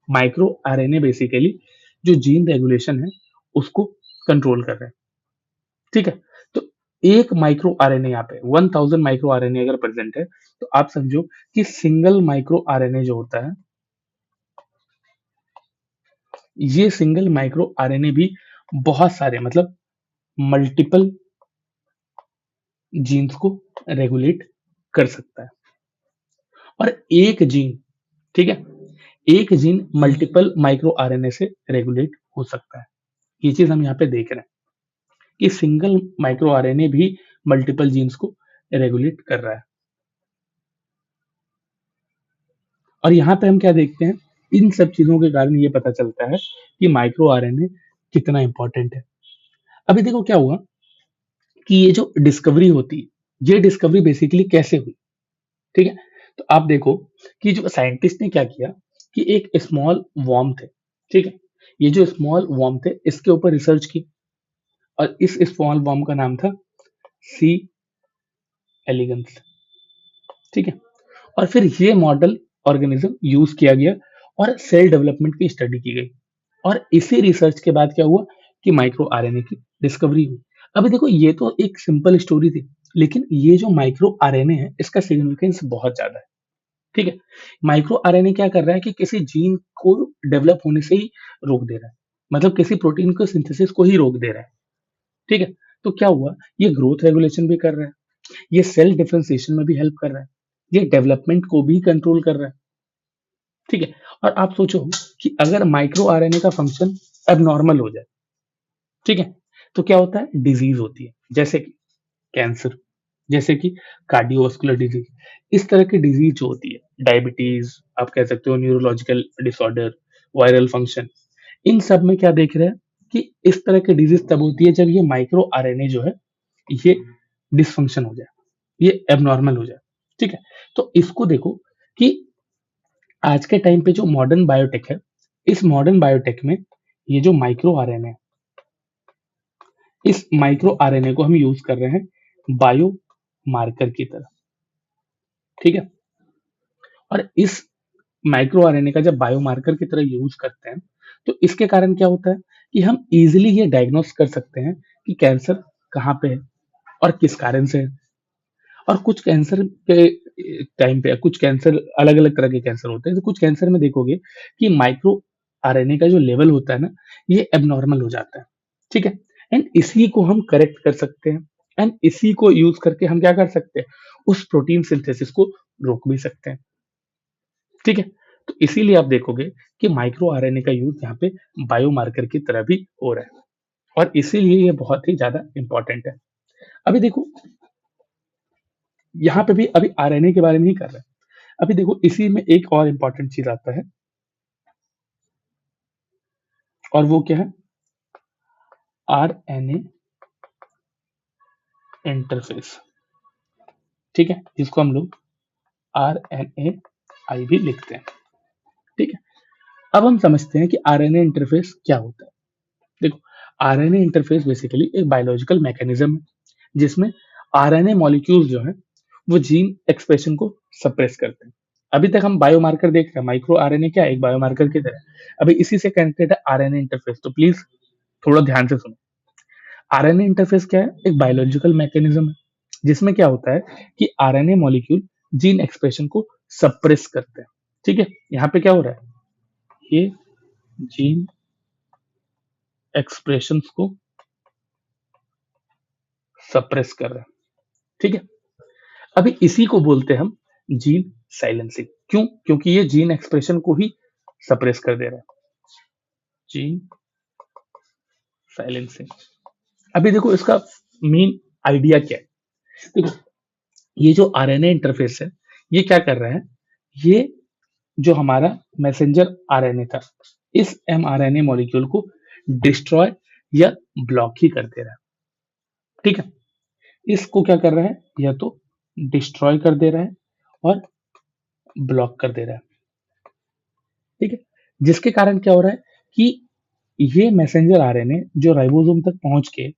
माइक्रो आरएनए बेसिकली जो जीन रेगुलेशन है उसको कंट्रोल कर रहे हैं। ठीक है, तो एक माइक्रो आरएनए यहाँ पे 1000 माइक्रो आरएनए अगर प्रेजेंट है तो आप समझो कि सिंगल माइक्रो आरएनए जो होता है, ये सिंगल माइक्रो आरएनए भी बहुत सारे मतलब मल्टीपल जीन्स को रेगुलेट कर सकता है। और एक जीन, ठीक है, एक जीन मल्टीपल माइक्रो आरएनए से रेगुलेट हो सकता है। ये चीज हम यहाँ पे देख रहे हैं कि सिंगल माइक्रो आरएनए भी मल्टीपल जीन्स को रेगुलेट कर रहा है। और यहाँ पे हम क्या देखते हैं, इन सब चीजों के कारण ये पता चलता है कि माइक्रो आरएनए कितना इंपॉर्टेंट है। अभी देखो क्या हुआ कि ये जो डिस्कवरी होती है, ये डिस्कवरी बेसिकली कैसे हुई। ठीक है, तो आप देखो कि जो साइंटिस्ट ने क्या किया कि एक स्मॉल वॉर्म थे, ठीक है, ये जो स्मॉल वॉर्म थे इसके ऊपर रिसर्च की और इस स्मॉल वॉर्म का नाम था सी एलिगेंस। ठीक है, और फिर ये मॉडल ऑर्गेनिज्म यूज किया गया और सेल डेवलपमेंट की स्टडी की गई और इसी रिसर्च के बाद क्या हुआ कि माइक्रो आरएनए की डिस्कवरी हुई। अभी देखो ये तो एक सिंपल स्टोरी थी, लेकिन ये जो माइक्रो आरएनए है इसका सिग्निफिकेंस बहुत ज्यादा है। ठीक है, माइक्रो आरएनए क्या कर रहा है कि किसी जीन को डेवलप होने से ही रोक दे रहा है, मतलब किसी प्रोटीन को सिंथेसिस को ही रोक दे रहा है। ठीक है, तो क्या हुआ, ये ग्रोथ रेगुलेशन भी कर रहा है, ये सेल डिफरेंशिएशन में भी हेल्प कर रहा है, ये डेवलपमेंट को भी कंट्रोल कर रहा है। ठीक है, और आप सोचो कि अगर माइक्रो आरएनए का फंक्शन एबनॉर्मल हो जाए, ठीक है, तो क्या होता है, डिजीज होती है, जैसे कि कैंसर, जैसे कि कार्डियोवास्कुलर डिजीज। इस तरह की डिजीज जो होती है, डायबिटीज आप कह सकते हो, न्यूरोलॉजिकल डिसऑर्डर, वायरल फंक्शन, इन सब में क्या देख रहे हैं कि इस तरह की डिजीज तब होती है जब ये माइक्रो आरएनए जो है ये डिसफंक्शन हो जाए, ये एबनॉर्मल हो जाए। ठीक है, तो इसको देखो कि आज के टाइम पे जो मॉडर्न बायोटेक है, इस मॉडर्न बायोटेक में ये जो माइक्रो आरएनए, इस माइक्रो आरएनए को हम यूज कर रहे हैं बायो मार्कर की तरह। ठीक है, और इस माइक्रो आरएनए का जब बायोमार्कर की तरह यूज करते हैं तो इसके कारण क्या होता है कि हम इजीली ये डायग्नोस कर सकते हैं कि कैंसर कहाँ पे है और किस कारण से है। और कुछ कैंसर के टाइम पे कुछ कैंसर अलग अलग तरह के कैंसर होते हैं, तो कुछ कैंसर में देखोगे कि माइक्रो आरएनए का जो लेवल होता है ना, ये एबनॉर्मल हो जाता है। ठीक है, एंड इसी को हम करेक्ट कर सकते हैं, एंड इसी को यूज करके हम क्या कर सकते हैं, उस प्रोटीन सिंथेसिस को रोक भी सकते हैं। ठीक है, तो इसीलिए आप देखोगे कि माइक्रो आरएनए का यूज यहाँ पे बायोमार्कर की तरह भी हो रहा है, और इसीलिए ये बहुत ही ज्यादा इंपॉर्टेंट है। अभी देखो, यहाँ पे भी अभी आरएनए के बारे में ही कर रहे हैं। अभी देखो, इसी में एक और इंपॉर्टेंट चीज आता है, और वो क्या है, आरएनए इंटरफेस। ठीक है, जिसको हम लोग आरएनए आई भी लिखते हैं। ठीक है, अब हम समझते हैं कि आरएनए इंटरफेस क्या होता है। देखो, आरएनए इंटरफेस बेसिकली एक बायोलॉजिकल मैकेनिज्म है जिसमें आरएनए मॉलिक्यूल्स जो है वो जीन एक्सप्रेशन को सप्रेस करते हैं। अभी तक हम बायोमार्कर देख रहे हैं, माइक्रो आरएनए क्या है, एक बायोमार्कर की तरह। अभी इसी से कनेक्टेड है आरएनए इंटरफेस, तो प्लीज थोड़ा ध्यान से सुनो। आरएनए इंटरफेस क्या है, एक बायोलॉजिकल मैकेनिज्म है जिसमें क्या होता है कि आरएनए मॉलिक्यूल जीन एक्सप्रेशन को सप्रेस करते हैं। ठीक है, यहाँ पे क्या हो रहा है, ये जीन एक्सप्रेशंस को सप्रेस कर रहे हैं। ठीक है, अभी इसी को बोलते हैं हम जीन साइलेंसिंग। क्यों? क्योंकि ये जीन एक्सप्रेशन को ही सप्रेस कर दे रहा है, जीन साइलेंसिंग। अभी देखो, इसका मेन आइडिया क्या है। देखो, ये जो आरएनए इंटरफेस है, ये क्या कर रहा है, ये जो हमारा मैसेंजर आरएनए था, इस एमआरएनए मॉलिक्यूल को डिस्ट्रॉय या ब्लॉक ही कर दे रहा है। ठीक है, इसको क्या कर रहा है, या तो डिस्ट्रॉय कर दे रहा है और ब्लॉक कर दे रहा है। ठीक है, जिसके कारण क्या हो रहा है कि ये मैसेंजर आरएनए जो राइबोसोम तक पहुंच के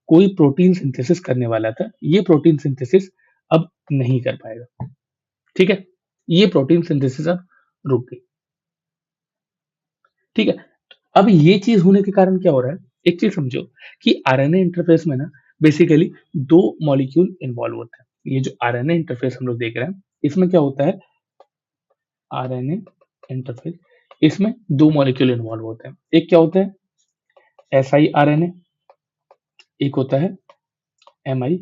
कोई प्रोटीन सिंथेसिस करने वाला था, ये प्रोटीन सिंथेसिस अब नहीं कर पाएगा। ठीक है, ये प्रोटीन सिंथेसिस अब रुक गई। ठीक है, अब ये चीज होने के कारण क्या हो रहा है, एक चीज समझो कि आरएनए इंटरफेस में ना बेसिकली दो मॉलिक्यूल इन्वॉल्व होते हैं। ये जो आरएनए इंटरफेस हम लोग देख रहे हैं, इसमें क्या होता है, आरएनए इंटरफेस, इसमें दो मॉलिक्यूल इन्वॉल्व होते हैं। एक क्या होता है, एसआई आरएनए, एक होता है एमआई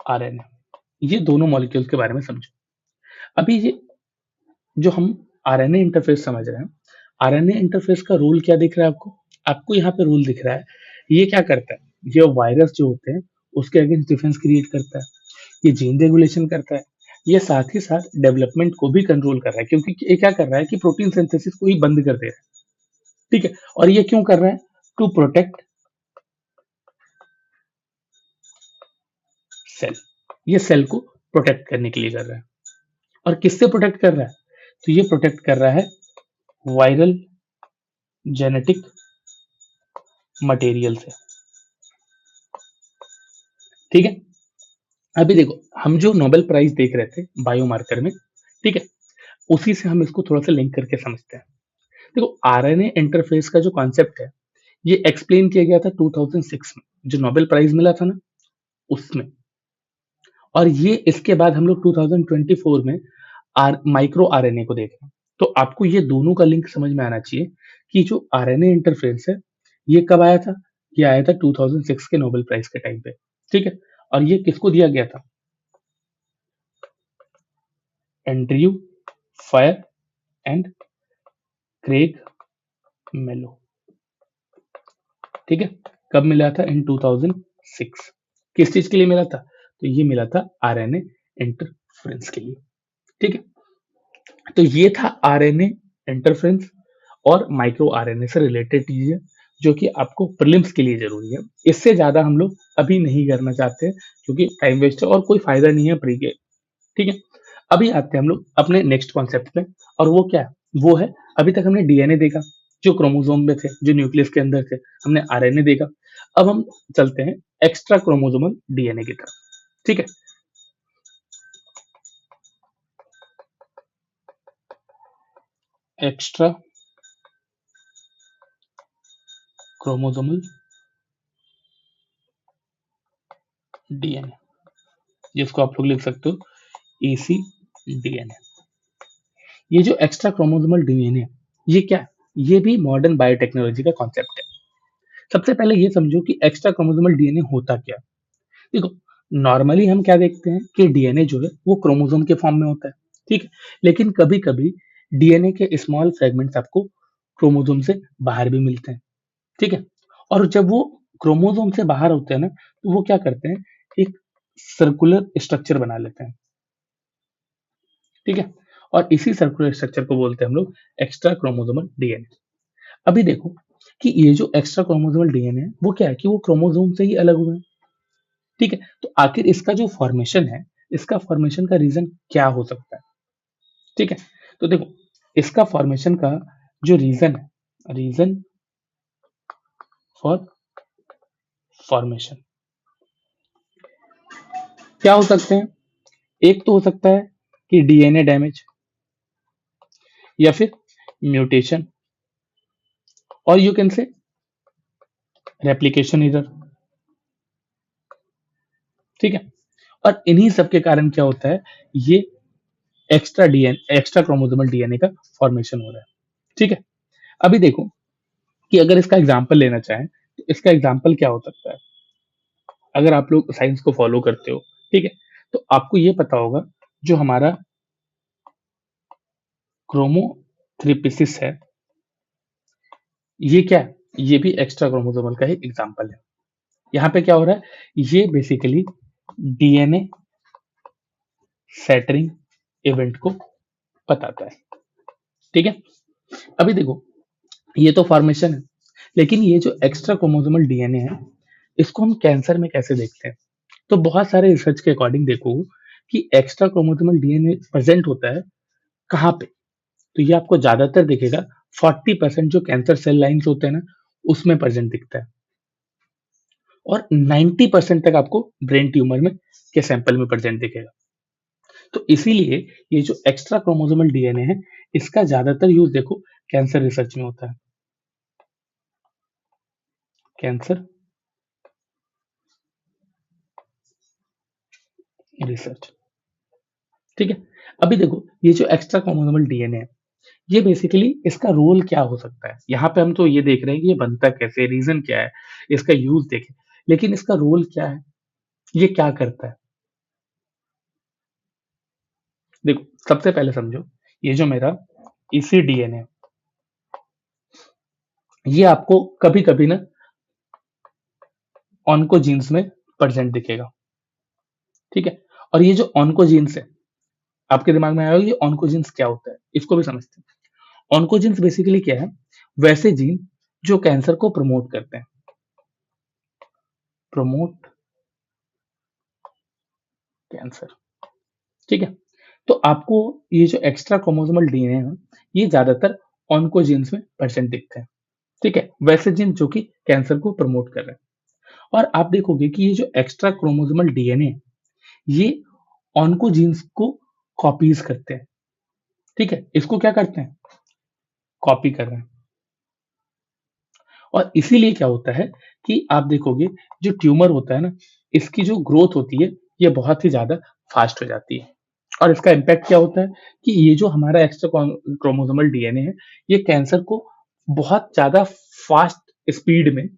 आरएनए। ये दोनों मॉलिक्यूल्स के बारे में समझो। अभी ये जो हम आरएनए इंटरफेस समझ रहे हैं, आरएनए इंटरफेस का रूल क्या दिख रहा है आपको, आपको यहाँ पे रूल दिख रहा है। ये क्या करता है, ये वायरस जो होते हैं उसके अगेंस्ट डिफेंस क्रिएट करता है, ये जीन रेगुलेशन करता है, ये साथ ही साथ डेवलपमेंट को भी कंट्रोल कर रहा है, क्योंकि ये क्या कर रहा है कि प्रोटीन सिंथेसिस को ही बंद कर दे रहा है। ठीक है, और ये क्यों कर रहा है, टू प्रोटेक्ट सेल, ये सेल को प्रोटेक्ट करने के लिए कर रहा है। और किससे प्रोटेक्ट कर रहा है, तो ये प्रोटेक्ट कर रहा है वायरल जेनेटिक मटेरियल से। ठीक है, अभी देखो, हम जो नोबेल प्राइज देख रहे थे बायोमार्कर में, ठीक है, उसी से हम इसको थोड़ा सा लिंक करके समझते हैं। देखो, आरएनए इंटरफेस का जो कॉन्सेप्ट है, ये एक्सप्लेन किया गया था 2006 में, जो नोबेल प्राइज मिला था ना उसमें। और ये इसके बाद हम लोग 2024 में माइक्रो आरएनए को देख रहे हैं। तो आपको ये दोनों का लिंक समझ में आना चाहिए कि जो आरएनए इंटरफेस है, ये कब आया था, ये आया था 2006 के नोबेल प्राइज के टाइम पे। ठीक है, और ये किसको दिया गया था, एंड्रयू फायर एंड क्रेग मेलो। ठीक है, कब मिला था, इन 2006। किस चीज के लिए मिला था, तो ये मिला था आरएनए इंटरफेरेंस के लिए। ठीक है, तो ये था आरएनए इंटरफेरेंस और माइक्रो आरएनए से रिलेटेड चीजें जो कि आपको प्रीलिम्स के लिए जरूरी है। इससे ज्यादा हम लोग अभी नहीं करना चाहते हैं, क्योंकि टाइम वेस्ट है और कोई फायदा नहीं है प्री के। ठीक है, अभी आते हैं हम लोग अपने नेक्स्ट कॉन्सेप्ट पे, और वो क्या है, वो है, अभी तक हमने डीएनए देखा जो क्रोमोसोम में थे, जो न्यूक्लियस के अंदर थे, हमने आरएनए देखा। अब हम चलते हैं एक्स्ट्रा क्रोमोसोमल डीएनए की तरफ। ठीक है, एक्स्ट्रा क्रोमोसोमल डीएनए, जिसको आप लोग लिख सकते हो एसी डीएनए। ये जो एक्स्ट्रा क्रोमोसोमल डीएनए, ये क्या है, ये भी मॉडर्न बायोटेक्नोलॉजी का कॉन्सेप्ट है। सबसे पहले ये समझो कि एक्स्ट्रा क्रोमोसोमल डीएनए होता क्या है। देखो, नॉर्मली हम क्या देखते हैं कि डीएनए जो है वो क्रोमोसोम के फॉर्म में होता है, ठीक है। लेकिन कभी कभी डीएनए के स्मॉल फ्रेगमेंट्स आपको क्रोमोसोम से बाहर भी मिलते हैं, ठीक है। और जब वो क्रोमोसोम से बाहर होते हैं ना, तो वो क्या करते हैं, एक सर्कुलर स्ट्रक्चर बना लेते हैं, ठीक है। और इसी सर्कुलर स्ट्रक्चर को बोलते हैं हम लोग एक्स्ट्रा क्रोमोसोमल डीएनए। अभी देखो कि ये जो एक्स्ट्रा क्रोमोसोमल डीएनए है वो क्या है कि वो क्रोमोसोम से ही अलग हुए हैं, ठीक है। तो आखिर इसका जो फॉर्मेशन है, इसका फॉर्मेशन का रीजन क्या हो सकता है, ठीक है। तो देखो, इसका फॉर्मेशन का जो रीजन है, रीजन फॉर फॉर्मेशन क्या हो सकते हैं। एक तो हो सकता है कि डीएनए डैमेज, या फिर म्यूटेशन, और you can say replication error, ठीक है। और इन्हीं सब के कारण क्या होता है, ये एक्स्ट्रा क्रोमोसोमल डीएनए का फॉर्मेशन हो रहा है, ठीक है। अभी देखो कि अगर इसका एग्जाम्पल लेना चाहें तो इसका एग्जाम्पल क्या हो सकता है। अगर आप लोग साइंस को फॉलो करते हो, ठीक है, तो आपको ये पता होगा जो हमारा क्रोमोथ्रिपिसिस है, ये क्या है, ये भी एक्स्ट्रा क्रोमोसोमल का ही एग्जाम्पल है। यहाँ पे क्या हो रहा है, ये बेसिकली डीएनए सैटरिंग इवेंट को बताता है, ठीक है। अभी देखो, ये तो फॉर्मेशन है, लेकिन ये जो एक्स्ट्रा क्रोमोसोमल डीएनए है, इसको हम कैंसर में कैसे देखते हैं। तो बहुत सारे रिसर्च के अकॉर्डिंग देखो कि एक्स्ट्रा क्रोमोसोमल डीएनए प्रेजेंट होता है कहाँ पे, तो ये आपको ज्यादातर दिखेगा 40% जो कैंसर सेल लाइन्स होते हैं ना, उसमें प्रेजेंट दिखता है। और 90% तक आपको ब्रेन ट्यूमर में के सैंपल में प्रेजेंट दिखेगा। तो इसीलिए ये जो एक्स्ट्रा क्रोमोसोमल डीएनए है, इसका ज्यादातर यूज देखो कैंसर रिसर्च में होता है, कैंसर रिसर्च, ठीक है। अभी देखो, ये जो एक्स्ट्रा क्रोमोसोमल डीएनए है, ये बेसिकली इसका रोल क्या हो सकता है। यहाँ पे हम तो ये देख रहे हैं कि ये बनता कैसे, रीजन क्या है, इसका यूज देखें, लेकिन इसका रोल क्या है, ये क्या करता है। देखो, सबसे पहले समझो, ये जो मेरा इसी डीएनए, ये आपको कभी कभी ना ऑन्कोजीन्स में प्रेजेंट दिखेगा, ठीक है। और ये जो ऑन्कोजीन्स है, आपके दिमाग में आएगा ये ऑन्कोजीन्स क्या होता है, इसको भी समझते हैं। ऑन्कोजीन्स बेसिकली क्या है, वैसे जीन जो कैंसर को प्रमोट करते हैं, प्रमोट कैंसर, ठीक है। तो आपको ये जो एक्स्ट्रा क्रोमोसोमल डीएनए है, ये ज्यादातर ऑन्कोजीन्स में प्रेजेंट दिखते हैं, ठीक है, वैसे जीन जो कि कैंसर को प्रमोट कर रहे हैं। और आप देखोगे कि ये जो एक्स्ट्रा क्रोमोसोमल डीएनए है, ये ऑन्कोजीन्स को कॉपीज करते हैं, ठीक है, इसको क्या करते हैं, कॉपी कर रहे हैं। और इसीलिए क्या होता है कि आप देखोगे जो ट्यूमर होता है ना, इसकी जो ग्रोथ होती है, ये बहुत ही ज्यादा फास्ट हो जाती है। और इसका इम्पैक्ट क्या होता है कि ये जो हमारा एक्स्ट्रा क्रोमोसोमल डीएनए है, ये कैंसर को बहुत ज्यादा फास्ट स्पीड में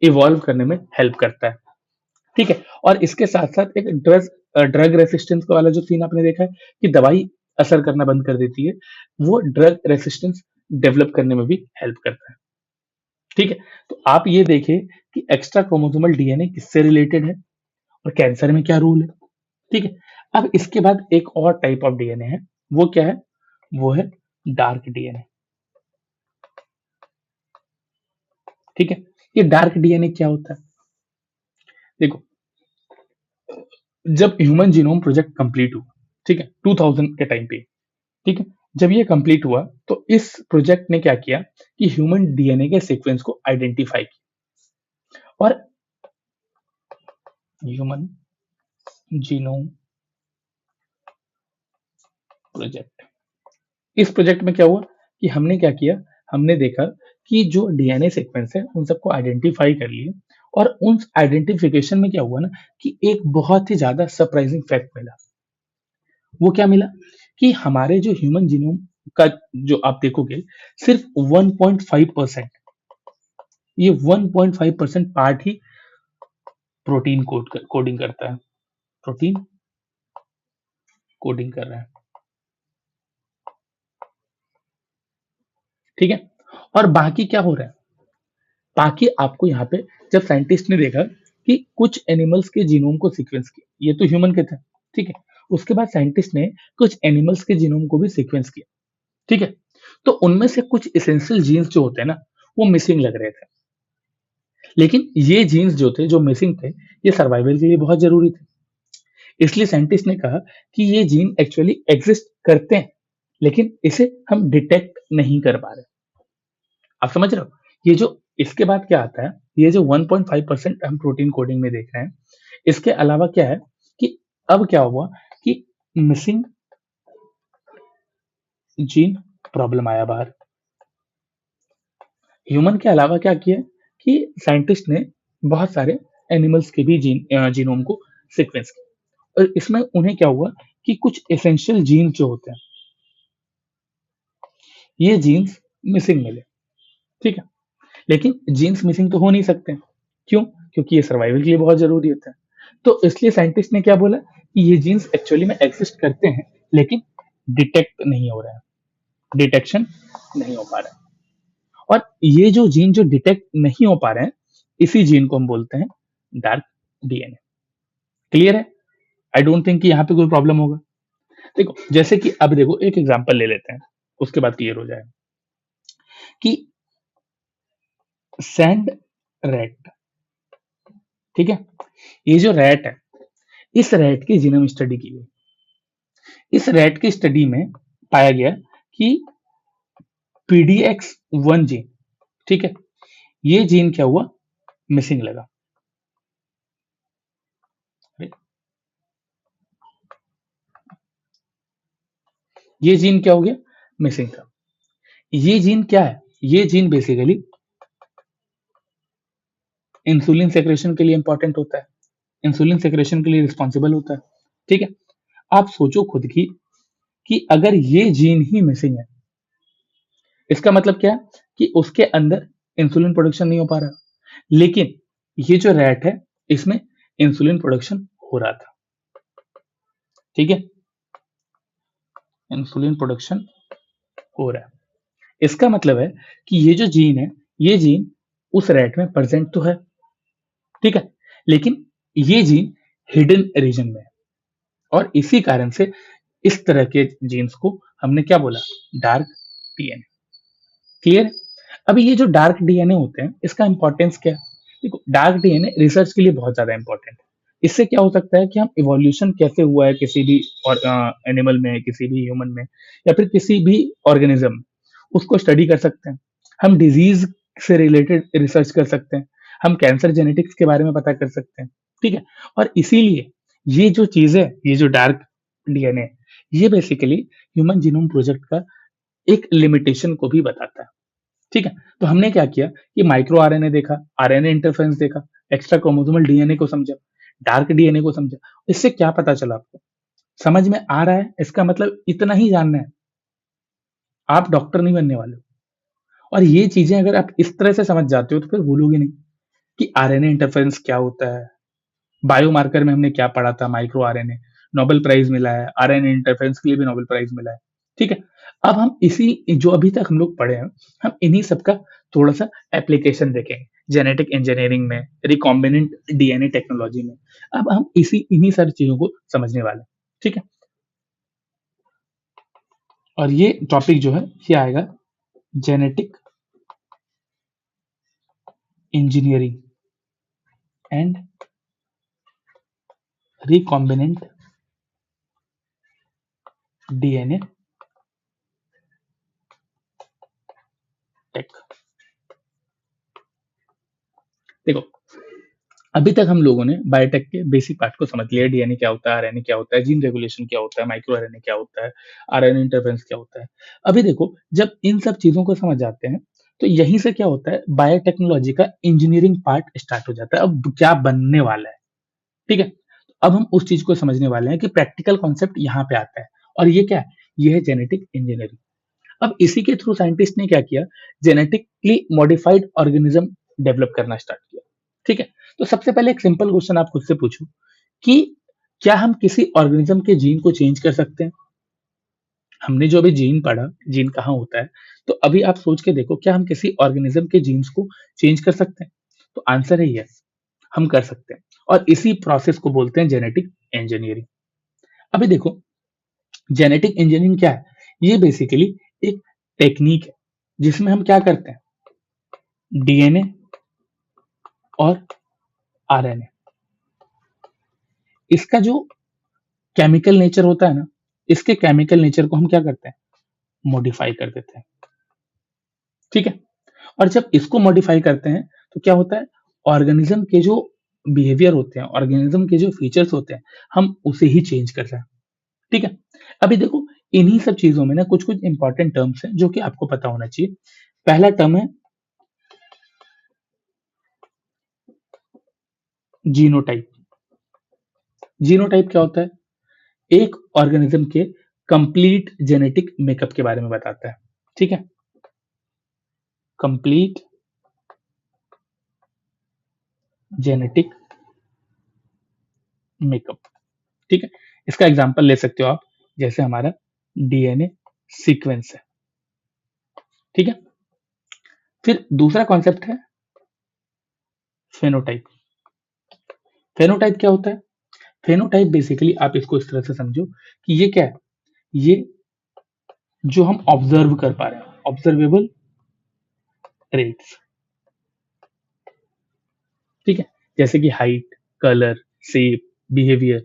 इवॉल्व करने में हेल्प करता है, ठीक है। और इसके साथ साथ एक ड्रग रेसिस्टेंस वाला जो सीन आपने देखा है कि दवाई असर करना बंद कर देती है, वो ड्रग रेसिस्टेंस डेवलप करने में भी हेल्प करता है, ठीक है। तो आप ये देखें कि एक्स्ट्रा क्रोमोसोमल डीएनए किससे रिलेटेड है और कैंसर में क्या रोल है, ठीक है। अब इसके बाद एक और टाइप ऑफ डीएनए है, वो क्या है, वो है डार्क डीएनए, ठीक है। ये डार्क डीएनए क्या होता है, देखो, जब ह्यूमन जीनोम प्रोजेक्ट कंप्लीट हुआ, ठीक है, 2000 के टाइम पे, ठीक है, जब ये कंप्लीट हुआ तो इस प्रोजेक्ट ने क्या किया कि ह्यूमन डीएनए के सीक्वेंस को आइडेंटिफाई किया। और ह्यूमन जीनोम प्रोजेक्ट, इस प्रोजेक्ट में क्या हुआ कि हमने क्या किया, हमने देखा कि जो डीएनए सीक्वेंस है उन सबको आइडेंटिफाई कर लिए। और उन आइडेंटिफिकेशन में क्या हुआ ना कि एक बहुत ही ज्यादा सरप्राइजिंग फैक्ट मिला। वो क्या मिला कि हमारे जो ह्यूमन जीनोम का, जो आप देखोगे, सिर्फ 1.5% ये 1.5% पार्ट ही प्रोटीन कोडिंग करता है, प्रोटीन कोडिंग कर रहा है, ठीक है। और बाकी क्या हो रहा है, बाकी आपको यहाँ पे जब साइंटिस्ट ने देखा कि कुछ एनिमल्स के जीनोम को सीक्वेंस किया, ये तो ह्यूमन के थे, ठीक है। उसके बाद साइंटिस्ट ने कुछ एनिमल्स के जीनोम को भी सीक्वेंस किया, ठीक है। तो उनमें से कुछ एसेंशियल जीन्स जो होते हैं ना, वो मिसिंग लग रहे थे। लेकिन ये जीन्स जो थे, जो मिसिंग थे, ये सर्वाइवल के लिए बहुत जरूरी थे। इसलिए साइंटिस्ट ने कहा कि ये जीन एक्चुअली एग्जिस्ट करते हैं, लेकिन इसे हम डिटेक्ट नहीं कर पा रहे। आप समझ रहे हो? ये जो इसके बाद क्या आता है, ये जो 1.5% हम प्रोटीन कोडिंग में देख रहे हैं, इसके अलावा क्या है कि अब क्या हुआ कि मिसिंग जीन प्रॉब्लम आया बाहर। ह्यूमन के अलावा क्या किया कि साइंटिस्ट ने बहुत सारे एनिमल्स के भी जीनोम को सीक्वेंस किया, और इसमें उन्हें क्या हुआ कि कुछ एसेंशियल जीन जो होते हैं, ये जीन्स मिसिंग मिले, ठीक है। लेकिन जीन्स मिसिंग तो हो नहीं सकते, क्यों? क्योंकि ये सर्वाइवल के लिए बहुत जरूरी होता है। तो इसलिए साइंटिस्ट ने क्या बोला कि ये जीन्स एक्चुअली में एग्जिस्ट करते हैं, लेकिन डिटेक्ट नहीं हो रहा है, डिटेक्शन नहीं हो पा रहा है। और ये जो जीन जो डिटेक्ट नहीं हो पा रहे हैं, इसी जीन को हम बोलते हैं डार्क डीएनए। क्लियर है? आई डोंट थिंक कि यहाँ पे कोई प्रॉब्लम होगा। देखो, जैसे कि अब देखो एक एग्जांपल ले लेते हैं, उसके बाद क्लियर हो जाएगा कि सैंड रैट, ठीक है। ये जो रैट है, इस रैट की जीनोम स्टडी की गई। इस रैट की स्टडी में पाया गया कि PDX1 जीन, ठीक है, ये जीन क्या हुआ, मिसिंग लगा। ये जीन क्या हो गया, मिसिंग था। ये जीन क्या है, ये जीन बेसिकली इंसुलिन सेक्रेशन के लिए इंपॉर्टेंट होता है, इंसुलिन सेक्रेशन के लिए रिस्पॉन्सिबल होता है, ठीक है। आप सोचो खुद की कि अगर ये जीन ही मिसिंग है, इसका मतलब क्या है कि उसके अंदर इंसुलिन प्रोडक्शन नहीं हो पा रहा, लेकिन ये जो रैट है, इसमें इंसुलिन प्रोडक्शन हो रहा था, ठीक है। इंसुलिन प्रोडक्शन हो रहा है, इसका मतलब है कि ये जो जीन है, ये जीन उस रैट में प्रेजेंट तो है, ठीक है, लेकिन ये जीन हिडन रीजन में है, और इसी कारण से इस तरह के जीन्स को हमने क्या बोला, डार्क डीएनए। क्लियर? अभी ये जो डार्क डीएनए होते हैं, इसका इंपॉर्टेंस क्या है? देखो, डार्क डीएनए रिसर्च के लिए बहुत ज्यादा इंपॉर्टेंट है। इससे क्या हो सकता है कि हम इवोल्यूशन कैसे हुआ है किसी भी और एनिमल में, किसी भी ह्यूमन में, या फिर किसी भी ऑर्गेनिज्म, उसको स्टडी कर सकते हैं। हम डिजीज से रिलेटेड रिसर्च कर सकते हैं, हम कैंसर जेनेटिक्स के बारे में पता कर सकते हैं, ठीक है। और इसीलिए ये जो चीज है, ये जो डार्क डीएनए, ये बेसिकली ह्यूमन जीनोम प्रोजेक्ट का एक लिमिटेशन को भी बताता है, ठीक है। तो हमने क्या किया कि माइक्रो आरएनए देखा, आरएनए इंटरफेरेंस देखा, एक्स्ट्रा क्रोमोसोमल डीएनए को समझा, डार्क डीएनए को समझा। इससे क्या पता चला आपको? समझ में आ रहा है? इसका मतलब इतना ही जानना है, आप डॉक्टर नहीं बनने वाले हो। और ये चीजें अगर आप इस तरह से समझ जाते हो, तो फिर भूलोगे नहीं कि आरएनए इंटरफेरेंस क्या होता है। बायोमार्कर में हमने क्या पढ़ा था, माइक्रो आरएनए, नोबेल प्राइज मिला है, आरएनए इंटरफेरेंस के लिए भी नोबेल प्राइज मिला है, ठीक है। अब हम इसी जो अभी तक हम लोग पढ़े हैं, हम इन्हीं सब का थोड़ा सा एप्लीकेशन देखेंगे जेनेटिक इंजीनियरिंग में, रिकॉम्बिनेंट डीएनए टेक्नोलॉजी में। अब हम इन्हीं सारी चीजों को समझने वाले हैं, ठीक है। और ये टॉपिक जो है, ये आएगा genetic engineering and recombinant DNA tech. देखो, अभी तक हम लोगों ने बायोटेक के बेसिक पार्ट को समझ लिया, डीएनए क्या होता है, आरएनए क्या होता है, जीन रेगुलेशन क्या होता है, माइक्रो आरएनए क्या होता है, आरएनए इंटरफेरेंस क्या होता है। अभी देखो, जब इन सब चीजों को समझ जाते हैं, तो यहीं से क्या होता है, बायोटेक्नोलॉजी का इंजीनियरिंग पार्ट स्टार्ट हो जाता है। अब क्या बनने वाला है, ठीक है। अब हम उस चीज को समझने वाले हैं कि प्रैक्टिकल कॉन्सेप्ट यहाँ पे आता है, और ये क्या है, ये है जेनेटिक इंजीनियरिंग। अब इसी के थ्रू साइंटिस्ट ने क्या किया, जेनेटिकली मॉडिफाइड ऑर्गेनिज्म डेवलप करना स्टार्ट किया। ठीक है, तो सबसे पहले एक सिंपल क्वेश्चन आप खुद से पूछो कि क्या हम किसी ऑर्गेनिज्म के जीन को चेंज कर सकते हैं? हमने जो अभी जीन पढ़ा, जीन कहाँ होता है, तो अभी आप सोच के देखो क्या हम किसी ऑर्गेनिज्म के जीन्स को चेंज कर सकते हैं? तो आंसर है यस, हम कर सकते हैं और इसी प्रोसेस को बोलते हैं जेनेटिक इंजीनियरिंग। अभी देखो जेनेटिक इंजीनियरिंग क्या है? ये बेसिकली एक टेक्निक है जिसमें हम क्या करते हैं, डीएनए और आरएनए, इसका जो केमिकल नेचर होता है ना, इसके केमिकल नेचर को हम क्या करते हैं, मॉडिफाई कर देते हैं। ठीक है, और जब इसको मॉडिफाई करते हैं तो क्या होता है, ऑर्गेनिज्म के जो बिहेवियर होते हैं, ऑर्गेनिज्म के जो फीचर्स होते हैं, हम उसे ही चेंज कर रहे हैं। ठीक है, अभी देखो इन्हीं सब चीजों में ना कुछ कुछ इंपॉर्टेंट टर्म्स हैं जो कि आपको पता होना चाहिए। पहला टर्म है जीनोटाइप। जीनोटाइप क्या होता है? एक ऑर्गेनिज्म के कंप्लीट जेनेटिक मेकअप के बारे में बताता है। ठीक है, कंप्लीट जेनेटिक मेकअप। ठीक है, इसका एग्जांपल ले सकते हो आप, जैसे हमारा डीएनए सीक्वेंस है। ठीक है, फिर दूसरा कॉन्सेप्ट है फेनोटाइप। फेनोटाइप क्या होता है? फेनोटाइप बेसिकली आप इसको इस तरह से समझो कि ये क्या है, ये जो हम ऑब्जर्व कर पा रहे हैं, ऑब्जर्वेबल ट्रेट्स। ठीक है, जैसे कि हाइट, कलर, शेप, बिहेवियर।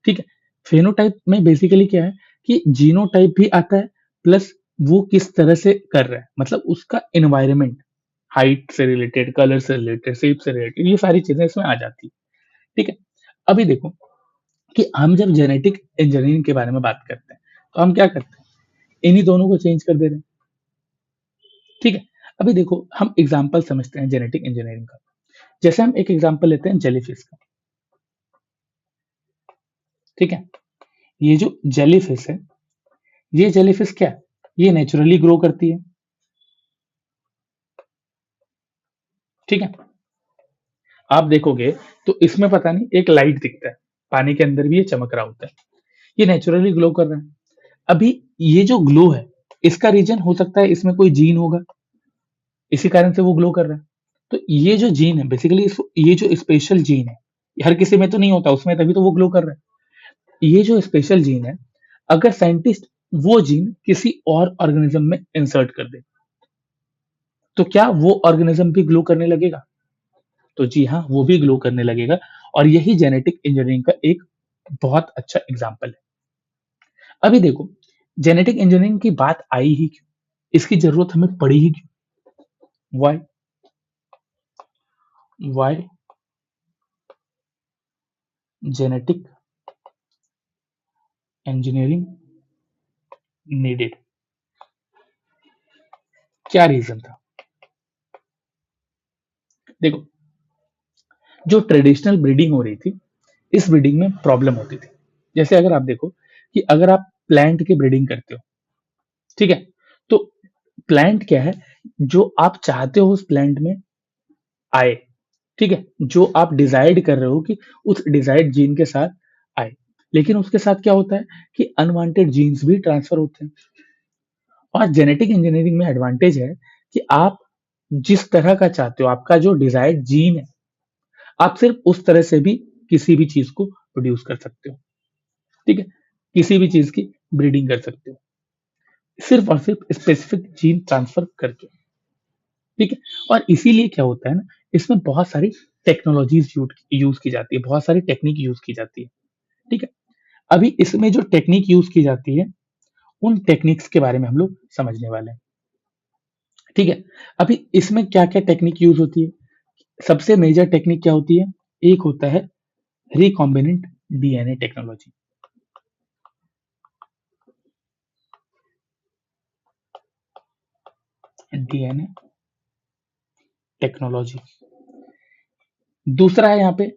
ठीक है, फेनोटाइप में बेसिकली क्या है कि जीनोटाइप भी आता है, प्लस वो किस तरह से कर रहा है, मतलब उसका एनवायरनमेंट, हाइट से रिलेटेड, कलर से रिलेटेड, शेप से रिलेटेड, ये सारी चीजें इसमें आ जाती है। ठीक है, अभी देखो कि हम जब जेनेटिक इंजीनियरिंग के बारे में बात करते हैं तो हम क्या करते हैं, इन्हीं दोनों को चेंज कर दे रहे हैं। ठीक है, अभी देखो हम एग्जाम्पल समझते हैं जेनेटिक इंजीनियरिंग का। जैसे हम एक एग्जाम्पल लेते हैं जेलीफिश का। ठीक है, ये जो जेलीफिश है, ये जेलीफिश क्या है, ये नेचुरली ग्रो करती है। ठीक है, आप देखोगे तो इसमें पता नहीं एक लाइट दिखता है, पानी के अंदर भी ये चमक रहा होता है, ये नेचुरली ग्लो कर रहा है। अभी ये जो ग्लो है, इसका रीजन हो सकता है इसमें कोई जीन होगा, इसी कारण से वो ग्लो कर रहा है। तो ये जो जीन है बेसिकली, ये जो स्पेशल जीन है, ये हर किसी में तो नहीं होता, उसमें तभी तो वो ग्लो कर रहा है। ये जो स्पेशल जीन है, अगर साइंटिस्ट वो जीन किसी और ऑर्गेनिज्म में इंसर्ट कर दे, तो क्या वो ऑर्गेनिज्म भी ग्लो करने लगेगा? तो जी हाँ, वो भी ग्लो करने लगेगा। और यही जेनेटिक इंजीनियरिंग का एक बहुत अच्छा एग्जाम्पल है। अभी देखो जेनेटिक इंजीनियरिंग की बात आई ही क्यों, इसकी जरूरत हमें पड़ी ही क्यों? Why why genetic engineering needed, क्या रीजन था? देखो जो ट्रेडिशनल ब्रीडिंग हो रही थी, इस ब्रीडिंग में प्रॉब्लम होती थी। जैसे अगर आप देखो कि अगर आप प्लांट की ब्रीडिंग करते हो, ठीक है, तो प्लांट क्या है, जो आप चाहते हो उस प्लांट में आए, ठीक है, जो आप डिसाइड कर रहे हो कि उस डिजायर्ड जीन के साथ आए, लेकिन उसके साथ क्या होता है कि अनवांटेड जीन्स भी ट्रांसफर होते हैं। और जेनेटिक इंजीनियरिंग में एडवांटेज है कि आप जिस तरह का चाहते हो, आपका जो डिजायर्ड जीन है, आप सिर्फ उस तरह से भी किसी भी चीज को प्रोड्यूस कर सकते हो। ठीक है, किसी भी चीज की ब्रीडिंग कर सकते हो, सिर्फ और सिर्फ स्पेसिफिक जीन ट्रांसफर करके। ठीक है, और इसीलिए क्या होता है ना, इसमें बहुत सारी टेक्नोलॉजीज यूज की जाती है, बहुत सारी टेक्निक यूज की जाती है। ठीक है, अभी इसमें जो टेक्निक यूज की जाती है, उन टेक्निक्स के बारे में हम लोग समझने वाले हैं। ठीक है, अभी इसमें क्या क्या टेक्निक यूज होती है? सबसे मेजर टेक्निक क्या होती है? एक होता है recombinant DNA technology. DNA technology. दूसरा है यहाँ पे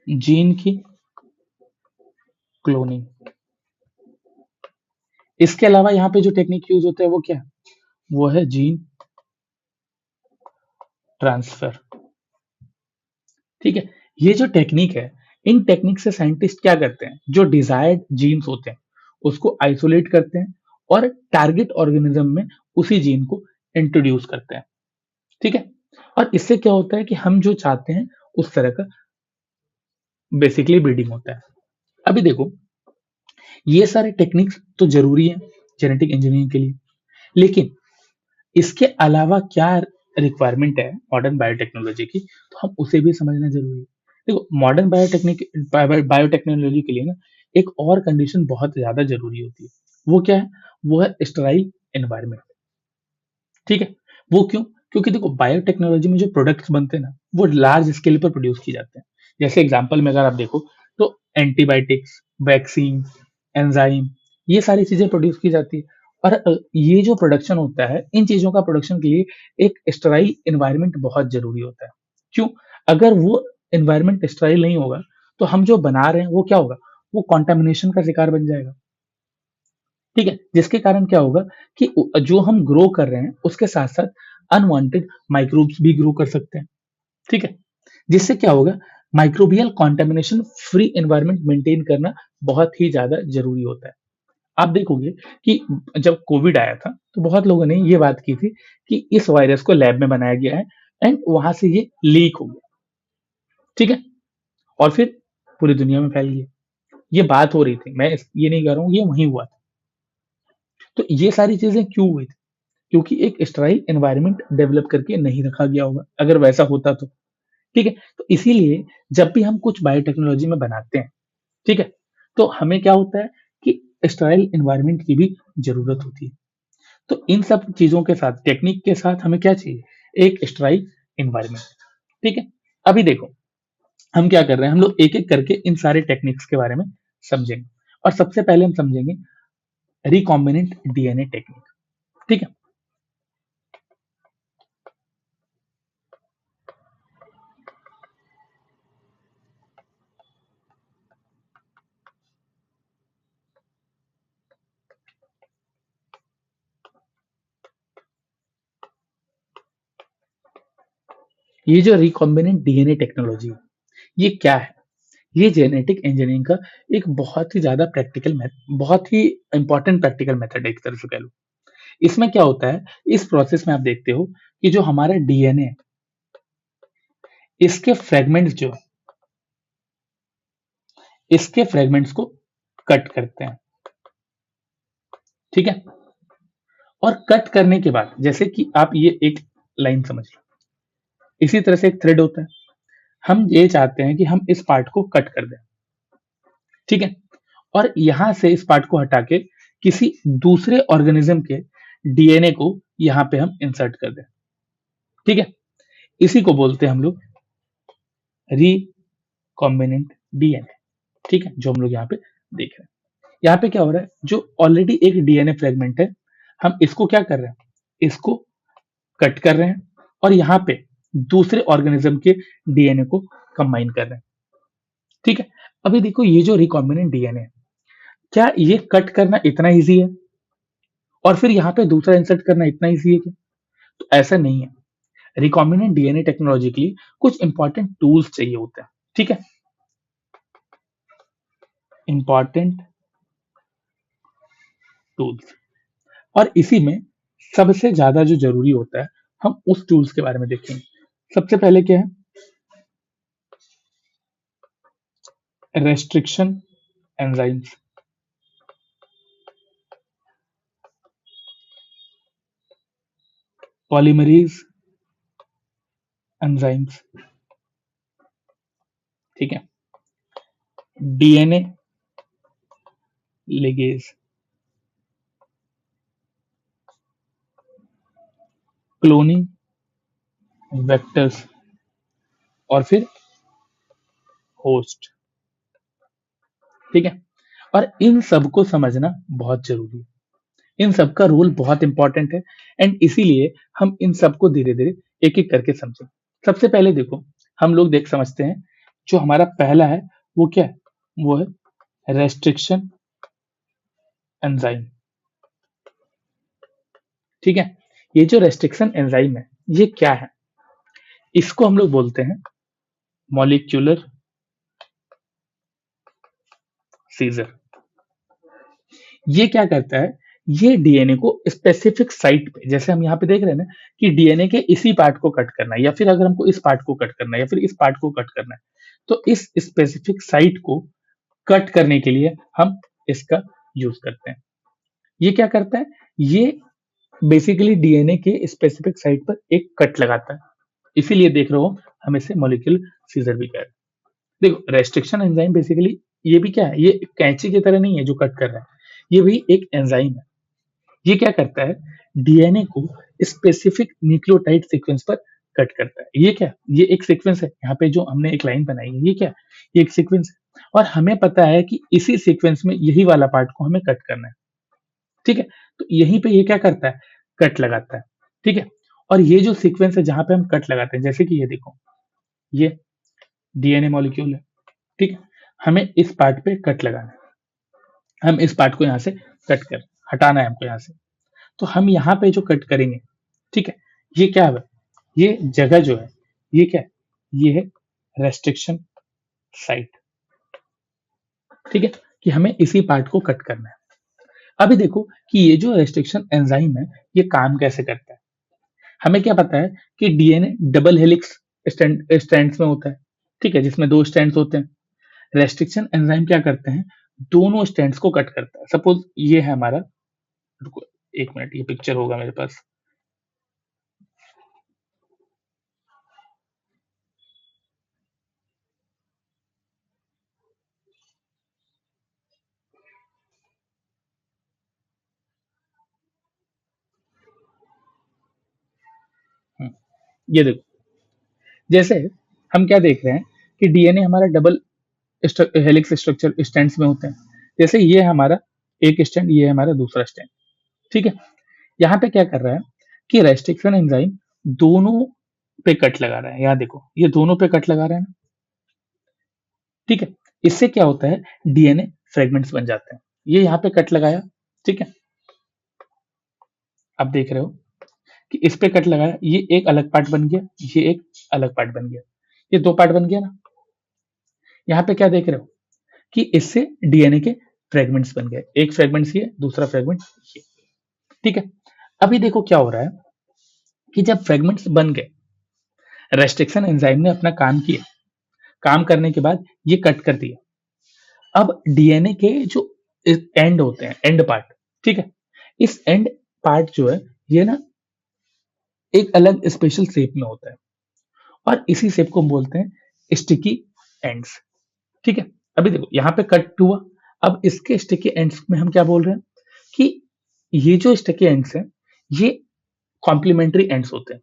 जीन की क्लोनिंग। इसके अलावा यहाँ पे जो टेक्निक यूज होता है वो क्या है? वो है जीन ट्रांसफर। ठीक है, ये जो टेक्निक है, इन टेक्निक से साइंटिस्ट क्या करते हैं, जो डिजायर्ड जीन्स होते हैं उसको आइसोलेट करते हैं और टारगेट ऑर्गेनिज्म में उसी जीन को इंट्रोड्यूस करते हैं। ठीक है, और इससे क्या होता है कि हम जो चाहते हैं उस तरह का बेसिकली ब्रीडिंग होता है। अभी देखो, ये सारे टेक्निक्स तो जरूरी है जेनेटिक इंजीनियरिंग के लिए, लेकिन इसके अलावा क्या रिक्वायरमेंट है मॉडर्न बायोटेक्नोलॉजी की, तो हम उसे भी समझना जरूरी है। देखो, मॉडर्न बायोटेक्नोलॉजी के लिए ना एक और कंडीशन बहुत ज्यादा जरूरी होती है। वो क्या है? वो है स्टेराइल एनवायरमेंट। ठीक है, वो क्यों? क्योंकि देखो, बायोटेक्नोलॉजी में जो प्रोडक्ट्स बनते हैं ना, वो लार्ज स्केल पर प्रोड्यूस किए जाते हैं। जैसे एग्जांपल में अगर आप देखो, तो एंटीबायोटिक्स, वैक्सीन, एंजाइम, ये सारी चीजें प्रोड्यूस की जाती है। और ये जो प्रोडक्शन होता है, इन चीजों का प्रोडक्शन के लिए एक स्टेराइल एनवायरनमेंट बहुत जरूरी होता है। क्यों? अगर वो एनवायरनमेंट स्टेराइल नहीं होगा, तो हम जो बना रहे हैं वो क्या होगा? वो कॉन्टामिनेशन का शिकार बन जाएगा। ठीक है, जिसके कारण क्या होगा कि जो हम ग्रो कर रहे हैं उसके साथ साथ अनवांटेड माइक्रोब्स भी ग्रो कर सकते हैं। ठीक है, जिससे क्या होगा, microbial contamination free environment maintain करना बहुत ही ज्यादा जरूरी होता है। आप देखोगे कि जब कोविड आया था तो बहुत लोगों ने ये बात की थी कि इस वायरस को लैब में बनाया गया है एंड वहां से ये लीक हो गया। ठीक है, और फिर पूरी दुनिया में फैल गया। ये बात हो रही थी, मैं ये नहीं कह रहा हूँ, ये वहीं हुआ था। तो ये सारी चीजें क्यों हुई थी? क्योंकि एक स्टेराइल एनवायरनमेंट डेवलप करके नहीं रखा गया होगा, अगर वैसा होता तो। ठीक है, तो इसीलिए जब भी हम कुछ बायोटेक्नोलॉजी में बनाते हैं, ठीक है, तो हमें क्या होता है कि स्टेराइल एनवायरनमेंट की भी जरूरत होती है। तो इन सब चीजों के साथ, टेक्निक के साथ हमें क्या चाहिए? एक स्टेराइल एनवायरनमेंट। ठीक है, अभी देखो, हम क्या कर रहे हैं, हम लोग एक एक करके इन सारे टेक्निक्स के बारे में समझेंगे। और सबसे पहले हम समझेंगे रिकॉम्बिनेंट डीएनए टेक्निक। ठीक है, ये जो रिकॉम्बिनेंट डीएनए टेक्नोलॉजी है, ये क्या है? ये जेनेटिक इंजीनियरिंग का एक बहुत ही ज्यादा बहुत ही इंपॉर्टेंट प्रैक्टिकल मेथड है, एक तरह से कह लो। इसमें क्या होता है, इस प्रोसेस में आप देखते हो कि जो हमारा डीएनए, इसके फ्रेगमेंट्स जो इसके फ्रेगमेंट्स को कट करते हैं। ठीक है, और कट करने के बाद, जैसे कि आप ये एक लाइन समझ लो, इसी तरह से एक थ्रेड होता है। हम ये चाहते हैं कि हम इस पार्ट को कट कर दें। ठीक है, और यहां से इस पार्ट को हटा के किसी दूसरे ऑर्गेनिज्म के डीएनए को यहां पे हम इंसर्ट कर दें। ठीक है, इसी को बोलते हैं हम लोग रिकॉम्बिनेंट डीएनए। ठीक है, जो हम लोग यहाँ पे देख रहे हैं, यहाँ पे क्या हो रहा है, जो ऑलरेडी एक डीएनए फ्रेगमेंट है, हम इसको क्या कर रहे हैं, इसको कट कर रहे हैं और यहाँ पे दूसरे ऑर्गेनिज्म के डीएनए को कंबाइन कर रहे हैं। ठीक है, अभी देखो, ये जो रिकॉम्बिनेंट डीएनए है, क्या ये कट करना इतना इजी है और फिर यहाँ पे दूसरा इंसर्ट करना इतना इजी है क्या? तो ऐसा नहीं है। रिकॉम्बिनेंट डीएनए टेक्नोलॉजी के लिए कुछ इंपॉर्टेंट टूल्स चाहिए होते हैं। ठीक है, इंपॉर्टेंट टूल्स, और इसी में सबसे ज्यादा जो जरूरी होता है, हम उस टूल्स के बारे में देखेंगे। सबसे पहले क्या है? Restriction enzymes. Polymerase enzymes. ठीक है, डीएनए लिगेज, क्लोनिंग वेक्टर्स, और फिर होस्ट। ठीक है, और इन सबको समझना बहुत जरूरी है। इन सब का रोल बहुत इंपॉर्टेंट है एंड इसीलिए हम इन सबको धीरे धीरे एक एक करके समझें। सबसे पहले देखो, हम लोग देख समझते हैं, जो हमारा पहला है वो क्या है? वो है रेस्ट्रिक्शन एंजाइम। ठीक है, ये जो रेस्ट्रिक्शन एंजाइम है, ये क्या है? इसको हम लोग बोलते हैं मॉलिक्यूलर सीजर। ये क्या करता है, ये डीएनए को स्पेसिफिक साइट पे, जैसे हम यहाँ पे देख रहे हैं ना कि डीएनए के इसी पार्ट को कट करना है, या फिर अगर हमको इस पार्ट को कट करना है, या फिर इस पार्ट को कट करना है, तो इस स्पेसिफिक साइट को कट करने के लिए हम इसका यूज करते हैं। ये क्या करता है, ये बेसिकली डीएनए के स्पेसिफिक साइट पर एक कट लगाता है, इसीलिए देख रहे हो हम इसे मॉलिक्यूलर सीजर भी कह रहे हैं। देखो रेस्ट्रिक्शन एंजाइम बेसिकली ये भी क्या है, ये कैंची की तरह नहीं है जो कट कर रहा है, ये भी एक एंजाइम है। ये क्या करता है, डीएनए को स्पेसिफिक न्यूक्लियोटाइड सीक्वेंस पर कट करता है। ये क्या, ये एक सीक्वेंस है, यहाँ पे जो हमने एक लाइन बनाई है, ये क्या, ये एक सीक्वेंस है, और हमें पता है कि इसी सीक्वेंस में यही वाला पार्ट को हमें कट करना है। ठीक है, तो यहीं पे ये क्या करता है, कट लगाता है। ठीक है, और ये जो सीक्वेंस है जहां पे हम कट लगाते हैं, जैसे कि ये देखो, ये डीएनए मॉलिक्यूल है। ठीक है, हमें इस पार्ट पे कट लगाना है, हम इस पार्ट को यहाँ से कट कर हटाना है हमको यहाँ से, तो हम यहाँ पे जो कट करेंगे, ठीक है, ये क्या है, ये जगह जो है, ये क्या है, ये है रेस्ट्रिक्शन साइट। ठीक है, कि हमें इसी पार्ट को कट करना है। अभी देखो कि ये जो रेस्ट्रिक्शन एंजाइम है, ये काम कैसे करता है। हमें क्या पता है कि डीएनए डबल हेलिक्स स्ट्रैंड्स में होता है, ठीक है, जिसमें दो स्ट्रैंड्स होते हैं। रेस्ट्रिक्शन एंजाइम क्या करते हैं, दोनों स्ट्रैंड्स को कट करता है। सपोज ये है हमारा, रुको एक मिनट, ये पिक्चर होगा मेरे पास। ये देखो, जैसे हम क्या देख रहे हैं कि डीएनए हमारा डबल हेलिक्स स्ट्रक्चर स्ट्रैंड्स में होते हैं। जैसे ये हमारा एक स्ट्रैंड, ये हमारा दूसरा स्ट्रैंड। ठीक है, यहाँ पे क्या कर रहा है कि रेस्ट्रिक्शन एंजाइम दोनों पे कट लगा रहा है। यहाँ देखो, ये दोनों पे कट लगा रहा है ना। ठीक है, इससे क्या होता है, डीएनए फ्रेगमेंट्स बन जाते हैं। ये यहाँ पे कट लगाया, ठीक है, आप देख रहे हो कि इस पे कट लगाया, ये एक अलग पार्ट बन गया, ये एक अलग पार्ट बन गया, ये दो पार्ट बन गया ना। यहाँ पे क्या देख रहे हो कि इससे डीएनए के फ्रेगमेंट्स बन गए, एक फ्रेगमेंट ये, दूसरा फ्रेगमेंट ये। ठीक है, अभी देखो क्या हो रहा है कि जब फ्रेगमेंट्स बन गए, रेस्ट्रिक्शन एंजाइम ने अपना काम किया, काम करने के बाद ये कट कर दिया। अब डीएनए के जो एंड होते हैं, एंड पार्ट, ठीक है, इस एंड पार्ट जो है, ये ना एक अलग स्पेशल शेप में होता है, और इसी शेप को हम बोलते हैं स्टिकी एंड्स। ठीक है, अभी देखो यहाँ पे कट हुआ, अब इसके स्टिकी एंड्स में हम क्या बोल रहे हैं कि ये जो स्टिकी एंड्स हैं, ये कॉम्प्लीमेंट्री एंड्स होते हैं।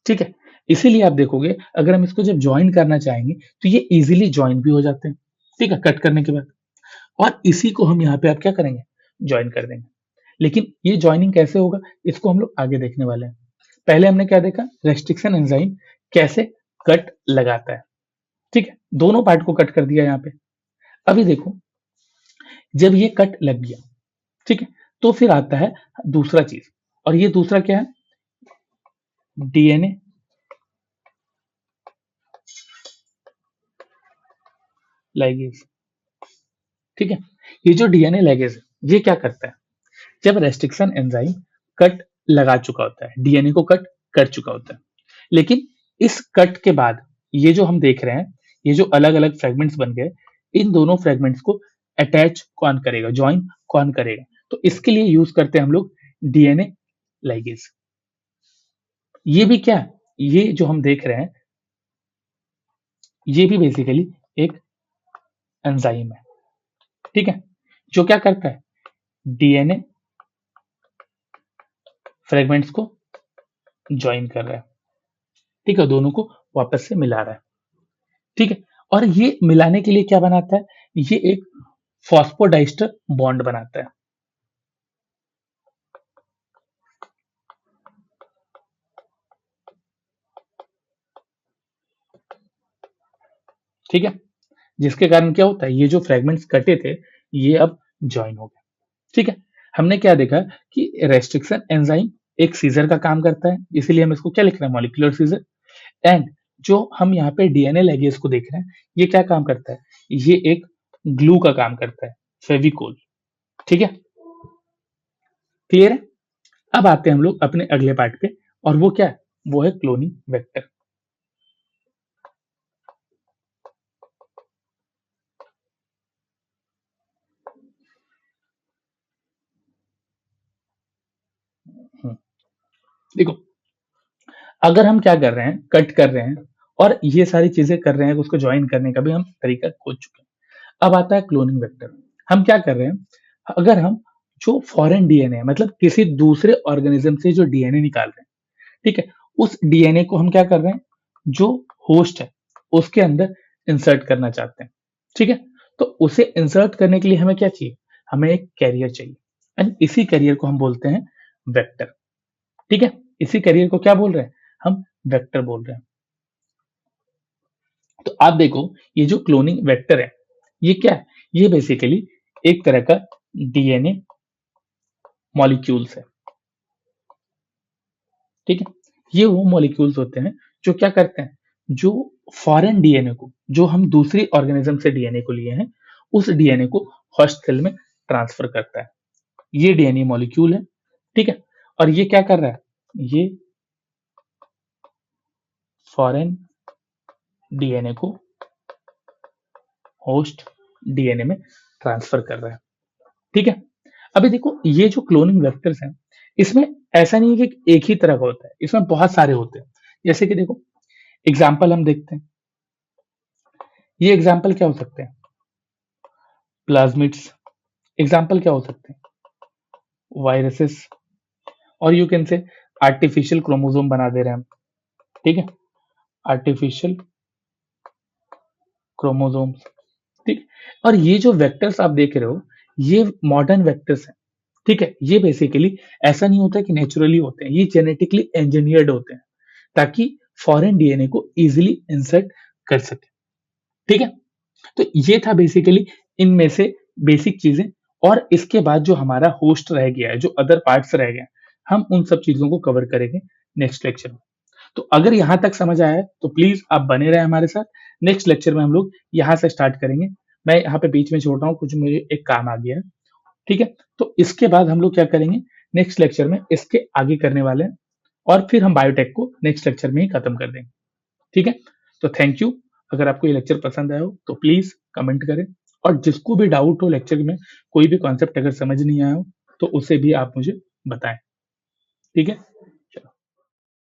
ठीक है, इसीलिए आप देखोगे अगर हम इसको जब ज्वाइन करना चाहेंगे तो ये इजीली ज्वाइन भी हो जाते हैं। ठीक है, कट करने के बाद, और इसी को हम यहाँ पे आप क्या करेंगे, ज्वाइन कर देंगे। लेकिन ये ज्वाइनिंग कैसे होगा, इसको हम लोग आगे देखने वाले हैं। पहले हमने क्या देखा, रेस्ट्रिक्शन एंजाइम कैसे कट लगाता है। ठीक है, दोनों पार्ट को कट कर दिया यहाँ पे। अभी देखो, जब ये कट लग गया, ठीक है, तो फिर आता है दूसरा चीज, और ये दूसरा क्या है, डीएनए लाइगेज। ठीक है, ये जो डीएनए लाइगेज है, ये क्या करता है, जब रेस्ट्रिक्शन एंजाइम कट लगा चुका होता है, डीएनए को कट कर चुका होता है, लेकिन इस कट के बाद ये जो हम देख रहे हैं, ये जो अलग अलग फ्रेगमेंट्स बन गए, इन दोनों फ्रेगमेंट्स को अटैच कौन करेगा, ज्वाइन कौन करेगा, तो इसके लिए यूज करते हैं हम लोग डीएनए लाइगेज। ये भी क्या है, ये जो हम देख रहे हैं, ये भी बेसिकली एक एंजाइम है। ठीक है, जो क्या करता है, डीएनए फ्रेगमेंट्स को ज्वाइन कर रहा है। ठीक है, दोनों को वापस से मिला रहा है। ठीक है, और ये मिलाने के लिए क्या बनाता है, ये एक फॉस्फोडाइस्टर बॉन्ड बनाता है। ठीक है, जिसके कारण क्या होता है, ये जो फ्रेगमेंट्स कटे थे, ये अब ज्वाइन हो गए। ठीक है, हमने क्या देखा कि रेस्ट्रिक्शन एंजाइम एक सीजर का काम करता है, इसीलिए हम इसको क्या लिख रहे हैं, मॉलिक्यूलर सीजर। एंड जो हम यहाँ पे डीएनए लिगेज को देख रहे हैं, ये क्या काम करता है? ये एक ग्लू का काम करता है, फेविकोल। ठीक है, क्लियर है? अब आते हैं हम लोग अपने अगले पार्ट पे, और वो क्या है? वो है क्लोनिंग वेक्टर। देखो, अगर हम क्या कर रहे हैं, कट कर रहे हैं और ये सारी चीजें कर रहे हैं, उसको ज्वाइन करने का भी हम तरीका खोज चुके हैं। अब आता है क्लोनिंग वेक्टर। हम क्या कर रहे हैं, अगर हम जो फॉरेन डीएनए मतलब किसी दूसरे ऑर्गेनिज्म से जो डीएनए निकाल रहे हैं, ठीक है, उस डीएनए को हम क्या कर रहे हैं, जो होस्ट है उसके अंदर इंसर्ट करना चाहते हैं। ठीक है, तो उसे इंसर्ट करने के लिए हमें क्या चाहिए? हमें एक कैरियर चाहिए, एंड इसी कैरियर को हम बोलते हैं वेक्टर। ठीक है, इसी कैरियर को क्या बोल रहे हैं? हम वेक्टर बोल रहे हैं। तो आप देखो, ये जो क्लोनिंग वेक्टर है, ये क्या है? ये बेसिकली एक तरह का डीएनए मॉलिक्यूल्स है। ठीक है, ये वो मॉलिक्यूल्स होते हैं जो क्या करते हैं, जो फॉरेन डीएनए को, जो हम दूसरी ऑर्गेनिज्म से डीएनए को लिए हैं, उस डीएनए को होस्ट सेल में ट्रांसफर करता है। ये डीएनए मॉलिक्यूल है। ठीक है, और ये क्या कर रहा है? ये फॉरेन डीएनए को होस्ट डीएनए में ट्रांसफर कर रहा है। ठीक है, अभी देखो, ये जो क्लोनिंग वेक्टर्स हैं, इसमें ऐसा नहीं है कि एक ही तरह का होता है, इसमें बहुत सारे होते हैं। जैसे कि देखो, एग्जाम्पल हम देखते हैं। ये एग्जाम्पल क्या हो सकते हैं? प्लाज्मिड्स। एग्जाम्पल क्या हो सकते हैं? वायरसेस। और you can say artificial chromosome बना दे रहे हैं हम। ठीक है, आर्टिफिशियल क्रोमोसोम्स। ठीक, और ये जो वेक्टर्स आप देख रहे हो, ये मॉडर्न वेक्टर्स हैं। ठीक है, ये बेसिकली ऐसा नहीं होता कि नेचुरली होते हैं, ये जेनेटिकली इंजीनियर्ड होते हैं ताकि फॉरेन डीएनए को इजीली इंसर्ट कर सके। ठीक है, तो ये था बेसिकली इनमें से बेसिक चीजें। और इसके बाद जो हमारा होस्ट रह गया है, जो अदर पार्ट्स रह गए हैं, हम उन सब चीजों को कवर करेंगे नेक्स्ट लेक्चर में। तो अगर यहां तक समझ आया है तो प्लीज आप बने रहे हमारे साथ। नेक्स्ट लेक्चर में हम लोग यहाँ से स्टार्ट करेंगे। मैं यहाँ पे बीच में छोड़ रहा हूँ, कुछ मुझे एक काम आ गया है। ठीक है, तो इसके बाद हम लोग क्या करेंगे, नेक्स्ट लेक्चर में इसके आगे करने वाले हैं, और फिर हम बायोटेक को नेक्स्ट लेक्चर में ही खत्म कर देंगे। ठीक है, तो थैंक यू। अगर आपको ये लेक्चर पसंद आया हो तो प्लीज कमेंट करें, और जिसको भी डाउट हो लेक्चर में, कोई भी कॉन्सेप्ट अगर समझ नहीं आया हो, तो उसे भी आप मुझे बताएं। ठीक है।